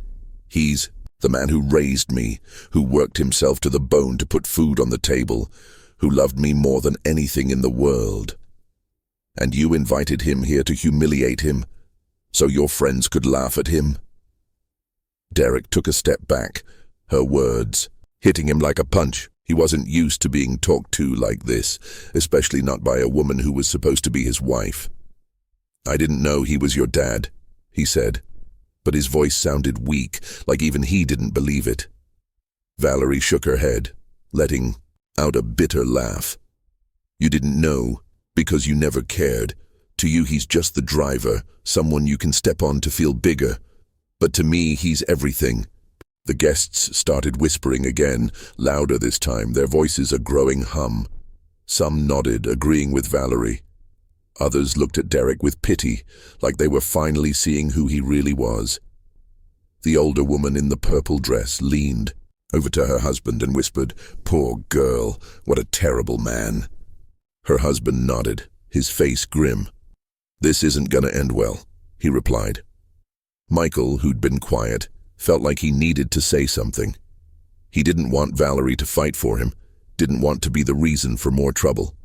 He's the man who raised me, who worked himself to the bone to put food on the table, who loved me more than anything in the world. And you invited him here to humiliate him, so your friends could laugh at him?" Derek took a step back, her words hitting him like a punch. He wasn't used to being talked to like this, especially not by a woman who was supposed to be his wife. "I didn't know he was your dad," he said, but his voice sounded weak, like even he didn't believe it. Valerie shook her head, letting out a bitter laugh. "You didn't know because you never cared. To you he's just the driver, someone you can step on to feel bigger. But to me he's everything." The guests started whispering again, louder this time, their voices a growing hum. Some nodded, agreeing with Valerie. Others looked at Derek with pity, like they were finally seeing who he really was. The older woman in the purple dress leaned over to her husband and whispered, "Poor girl, what a terrible man." Her husband nodded, his face grim. "This isn't gonna end well," he replied. Michael, who'd been quiet, felt like he needed to say something. He didn't want Valerie to fight for him, didn't want to be the reason for more trouble.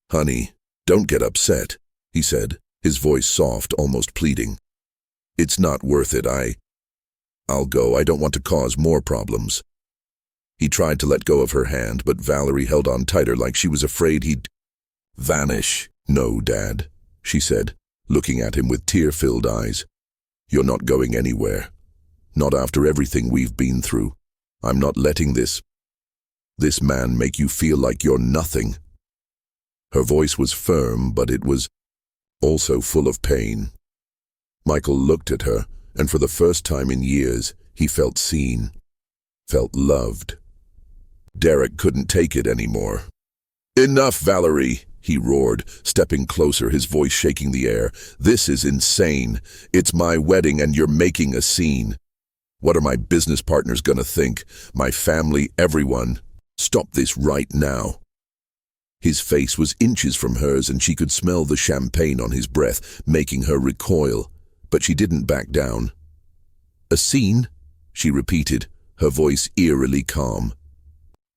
"Honey, don't get upset," he said, his voice soft, almost pleading. "It's not worth it. I'll go. I don't want to cause more problems." He tried to let go of her hand, but Valerie held on tighter like she was afraid he'd vanish. "No, Dad," she said, looking at him with tear-filled eyes. "You're not going anywhere. Not after everything we've been through. I'm not letting this man make you feel like you're nothing." Her voice was firm, but it was also full of pain. Michael looked at her, and for the first time in years, he felt seen, felt loved. Derek couldn't take it anymore. "Enough, Valerie," he roared, stepping closer, his voice shaking the air. "This is insane. It's my wedding and you're making a scene. What are my business partners gonna think? My family, everyone? Stop this right now." His face was inches from hers and she could smell the champagne on his breath, making her recoil, but she didn't back down. "A scene?" she repeated, her voice eerily calm.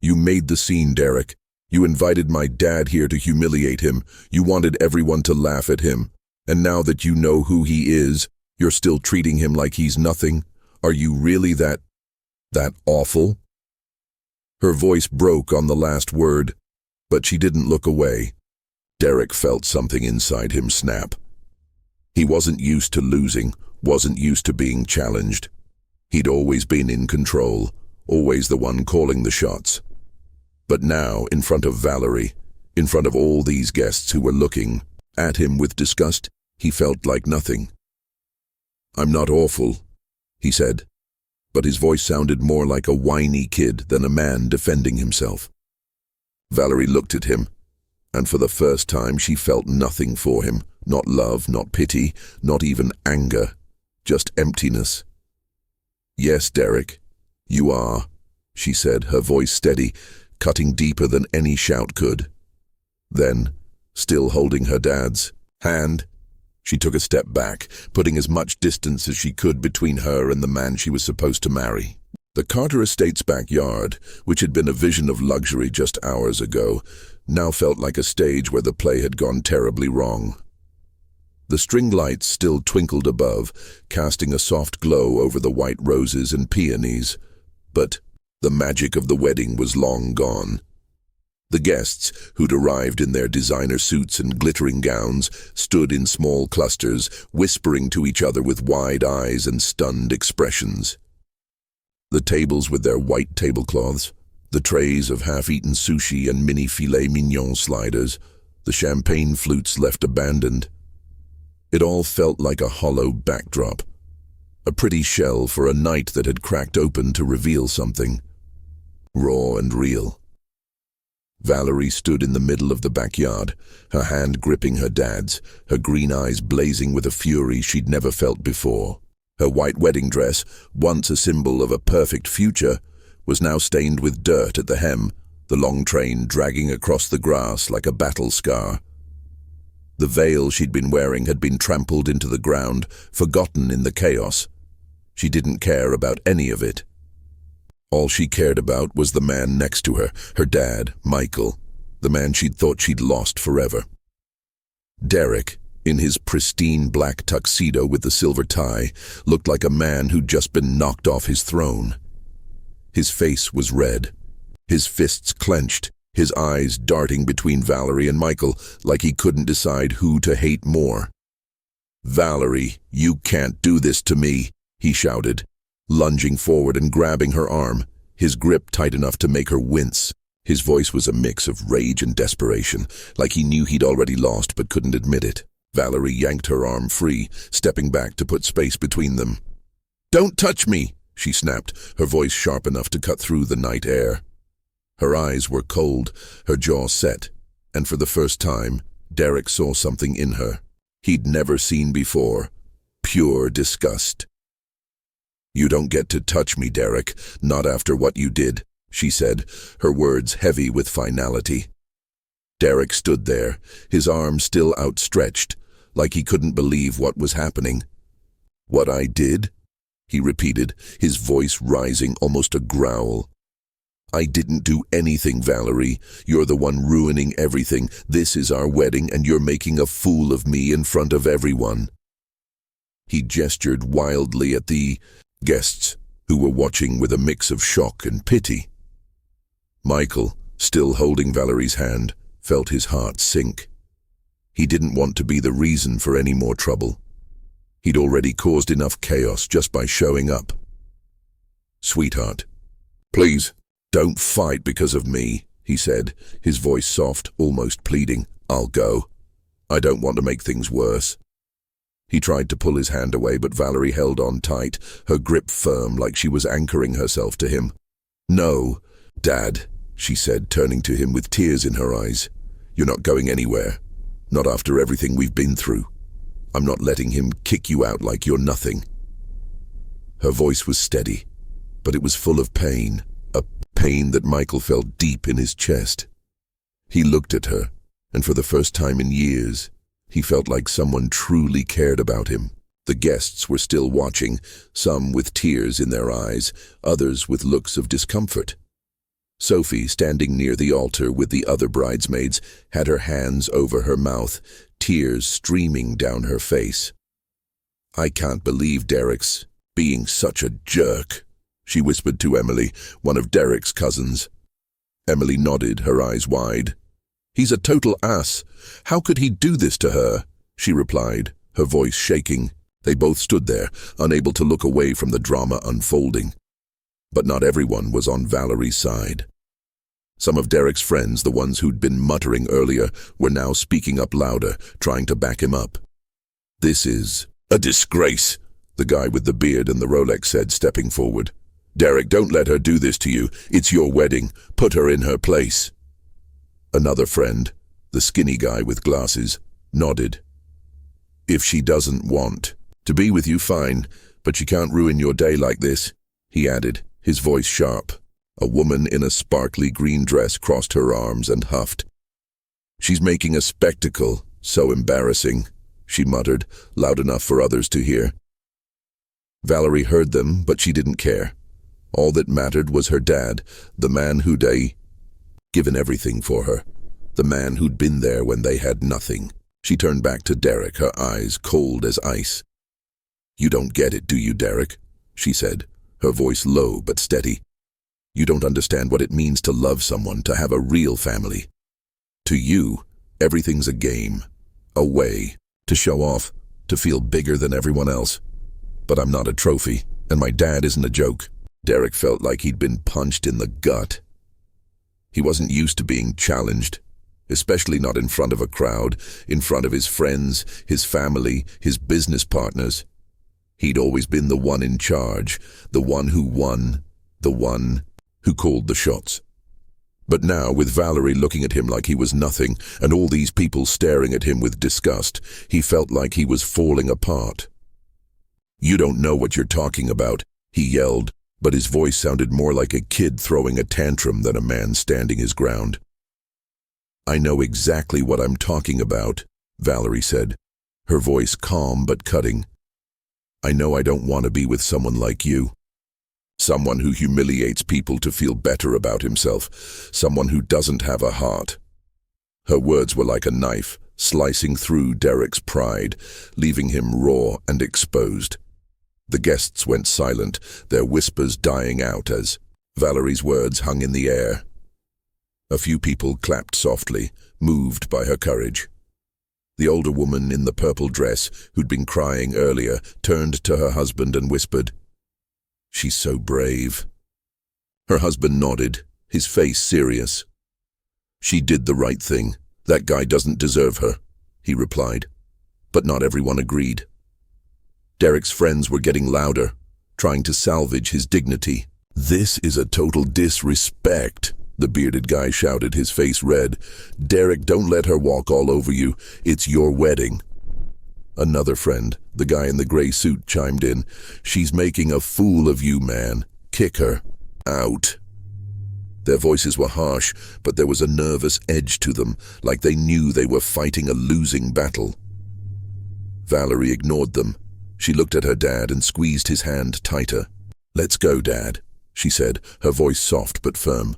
"You made the scene, Derek. You invited my dad here to humiliate him. You wanted everyone to laugh at him. And now that you know who he is, you're still treating him like he's nothing? Are you really that awful?" Her voice broke on the last word, but she didn't look away. Derek felt something inside him snap. He wasn't used to losing, wasn't used to being challenged. He'd always been in control, always the one calling the shots. But now, in front of Valerie, in front of all these guests who were looking at him with disgust, he felt like nothing. "I'm not awful," he said, but his voice sounded more like a whiny kid than a man defending himself. Valerie looked at him, and for the first time she felt nothing for him, not love, not pity, not even anger, just emptiness. "Yes, Derek, you are," she said, her voice steady, cutting deeper than any shout could. Then, still holding her dad's hand, she took a step back, putting as much distance as she could between her and the man she was supposed to marry. The Carter estate's backyard, which had been a vision of luxury just hours ago, now felt like a stage where the play had gone terribly wrong. The string lights still twinkled above, casting a soft glow over the white roses and peonies, but the magic of the wedding was long gone. The guests, who'd arrived in their designer suits and glittering gowns, stood in small clusters, whispering to each other with wide eyes and stunned expressions. The tables with their white tablecloths, the trays of half-eaten sushi and mini filet mignon sliders, the champagne flutes left abandoned. It all felt like a hollow backdrop, a pretty shell for a night that had cracked open to reveal something raw and real. Valerie stood in the middle of the backyard, her hand gripping her dad's, her green eyes blazing with a fury she'd never felt before. Her white wedding dress, once a symbol of a perfect future, was now stained with dirt at the hem, the long train dragging across the grass like a battle scar. The veil she'd been wearing had been trampled into the ground, forgotten in the chaos. She didn't care about any of it. All she cared about was the man next to her, her dad, Michael, the man she'd thought she'd lost forever. Derek, in his pristine black tuxedo with the silver tie, looked like a man who'd just been knocked off his throne. His face was red, his fists clenched, his eyes darting between Valerie and Michael like he couldn't decide who to hate more. "Valerie, you can't do this to me," he shouted, lunging forward and grabbing her arm, his grip tight enough to make her wince. His voice was a mix of rage and desperation, like he knew he'd already lost but couldn't admit it. Valerie yanked her arm free, stepping back to put space between them. "Don't touch me," she snapped, her voice sharp enough to cut through the night air. Her eyes were cold, her jaw set, and for the first time, Derek saw something in her he'd never seen before: pure disgust. "You don't get to touch me, Derek, not after what you did," she said, her words heavy with finality. Derek stood there, his arm still outstretched, like he couldn't believe what was happening. "What I did?" he repeated, his voice rising almost a growl. "I didn't do anything, Valerie. You're the one ruining everything. This is our wedding, and you're making a fool of me in front of everyone." He gestured wildly at the guests, who were watching with a mix of shock and pity. Michael, still holding Valerie's hand, felt his heart sink. He didn't want to be the reason for any more trouble. He'd already caused enough chaos just by showing up. "Sweetheart, please, don't fight because of me," he said, his voice soft, almost pleading. "I'll go. I don't want to make things worse." He tried to pull his hand away, but Valerie held on tight, her grip firm like she was anchoring herself to him. "No, Dad," she said, turning to him with tears in her eyes. "You're not going anywhere. Not after everything we've been through. I'm not letting him kick you out like you're nothing." Her voice was steady, but it was full of pain, a pain that Michael felt deep in his chest. He looked at her, and for the first time in years, he felt like someone truly cared about him. The guests were still watching, some with tears in their eyes, others with looks of discomfort. Sophie, standing near the altar with the other bridesmaids, had her hands over her mouth, tears streaming down her face. "I can't believe Derek's being such a jerk," she whispered to Emily, one of Derek's cousins. Emily nodded, her eyes wide. "He's a total ass. How could he do this to her?" she replied, her voice shaking. They both stood there, unable to look away from the drama unfolding. But not everyone was on Valerie's side. Some of Derek's friends, the ones who'd been muttering earlier, were now speaking up louder, trying to back him up. "This is a disgrace," the guy with the beard and the Rolex said, stepping forward. "Derek, don't let her do this to you. It's your wedding. Put her in her place." Another friend, the skinny guy with glasses, nodded. "If she doesn't want to be with you, fine, but she can't ruin your day like this," he added, his voice sharp. A woman in a sparkly green dress crossed her arms and huffed. "She's making a spectacle, so embarrassing," she muttered, loud enough for others to hear. Valerie heard them, but she didn't care. All that mattered was her dad, the man who'd given everything for her, the man who'd been there when they had nothing. She turned back to Derek, her eyes cold as ice. "You don't get it, do you, Derek?" she said, her voice low but steady. "You don't understand what it means to love someone, to have a real family. To you, everything's a game, a way, to show off, to feel bigger than everyone else. But I'm not a trophy, and my dad isn't a joke." Derek felt like he'd been punched in the gut. He wasn't used to being challenged, especially not in front of a crowd, in front of his friends, his family, his business partners. He'd always been the one in charge, the one who won, the one who called the shots. But now, with Valerie looking at him like he was nothing, and all these people staring at him with disgust, he felt like he was falling apart. "You don't know what you're talking about," he yelled, but his voice sounded more like a kid throwing a tantrum than a man standing his ground. "I know exactly what I'm talking about," Valerie said, her voice calm but cutting. "I know I don't want to be with someone like you. Someone who humiliates people to feel better about himself, someone who doesn't have a heart." Her words were like a knife, slicing through Derek's pride, leaving him raw and exposed. The guests went silent, their whispers dying out as Valerie's words hung in the air. A few people clapped softly, moved by her courage. The older woman in the purple dress, who'd been crying earlier, turned to her husband and whispered, "She's so brave." Her husband nodded, his face serious. "She did the right thing. That guy doesn't deserve her," he replied. But not everyone agreed. Derek's friends were getting louder, trying to salvage his dignity. "This is a total disrespect," the bearded guy shouted, his face red. "Derek, don't let her walk all over you. It's your wedding." Another friend, the guy in the gray suit, chimed in. "She's making a fool of you, man. Kick her out." Their voices were harsh, but there was a nervous edge to them, like they knew they were fighting a losing battle. Valerie ignored them. She looked at her dad and squeezed his hand tighter. "Let's go, Dad," she said, her voice soft but firm.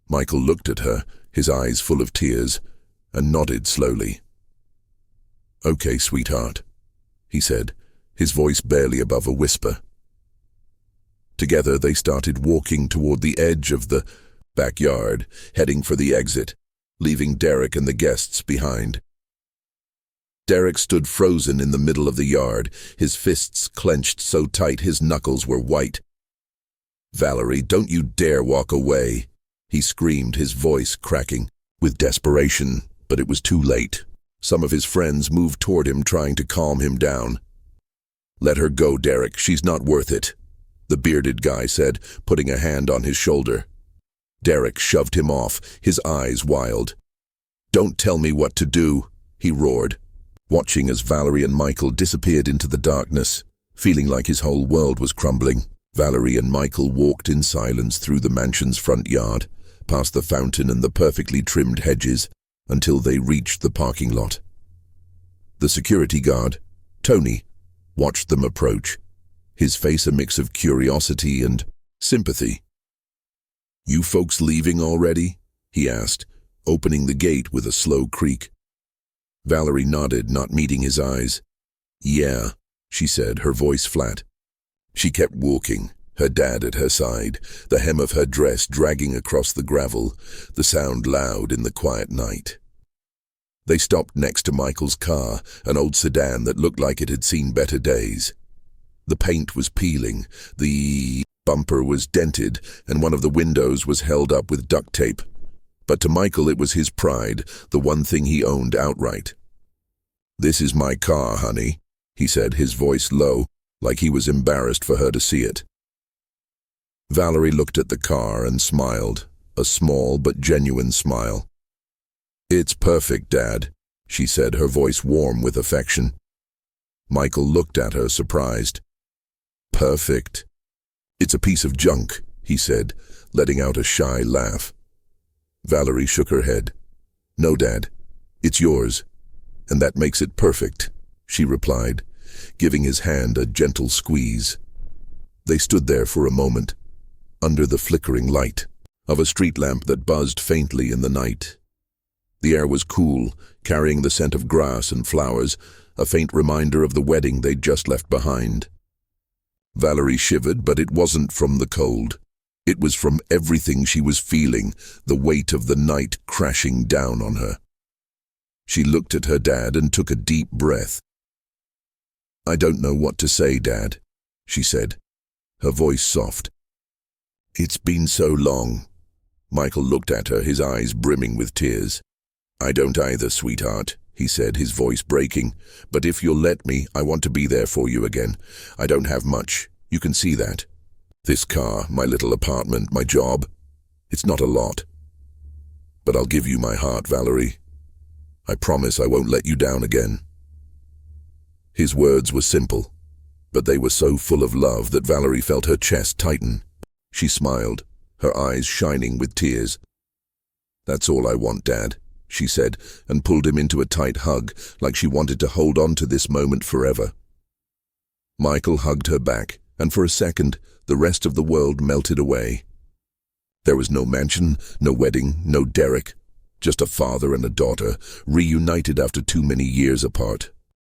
Michael looked at her, his eyes full of tears, and nodded slowly. "Okay, sweetheart," he said, his voice barely above a whisper. Together they started walking toward the edge of the backyard, heading for the exit, leaving Derek and the guests behind. Derek stood frozen in the middle of the yard, his fists clenched so tight his knuckles were white. "Valerie, don't you dare walk away," he screamed, his voice cracking with desperation, but it was too late. Some of his friends moved toward him, trying to calm him down. "Let her go, Derek, she's not worth it," the bearded guy said, putting a hand on his shoulder. Derek shoved him off, his eyes wild. "Don't tell me what to do," he roared, watching as Valerie and Michael disappeared into the darkness, feeling like his whole world was crumbling. Valerie and Michael walked in silence through the mansion's front yard, past the fountain and the perfectly trimmed hedges, until they reached the parking lot. The security guard, Tony, watched them approach, his face a mix of curiosity and sympathy. "You folks leaving already?" he asked, opening the gate with a slow creak. Valerie nodded, not meeting his eyes. "Yeah," she said, her voice flat. She kept walking, her dad at her side, the hem of her dress dragging across the gravel, the sound loud in the quiet night. They stopped next to Michael's car, an old sedan that looked like it had seen better days. The paint was peeling, the bumper was dented, and one of the windows was held up with duct tape. But to Michael it was his pride, the one thing he owned outright. "This is my car, honey," he said, his voice low, like he was embarrassed for her to see it. Valerie looked at the car and smiled, a small but genuine smile. "It's perfect, Dad," she said, her voice warm with affection. Michael looked at her, surprised. "Perfect? It's a piece of junk," he said, letting out a shy laugh. Valerie shook her head. No, Dad, it's yours, and that makes it perfect, she replied, giving his hand a gentle squeeze. They stood there for a moment, under the flickering light of a street lamp that buzzed faintly in the night. The air was cool, carrying the scent of grass and flowers, a faint reminder of the wedding they'd just left behind. Valerie shivered, but it wasn't from the cold. It was from everything she was feeling, the weight of the night crashing down on her. She looked at her dad and took a deep breath. I don't know what to say, Dad, she said, her voice soft. It's been so long. Michael looked at her, his eyes brimming with tears. I don't either, sweetheart, he said, his voice breaking. But if you'll let me, I want to be there for you again. I don't have much. You can see that. This car, my little apartment, my job. It's not a lot. But I'll give you my heart, Valerie. I promise I won't let you down again. His words were simple, but they were so full of love that Valerie felt her chest tighten. She smiled, her eyes shining with tears. That's all I want, Dad, she said, and pulled him into a tight hug, like she wanted to hold on to this moment forever. Michael hugged her back, and for a second, the rest of the world melted away. There was no mansion, no wedding, no Derek, just a father and a daughter, reunited after too many years apart.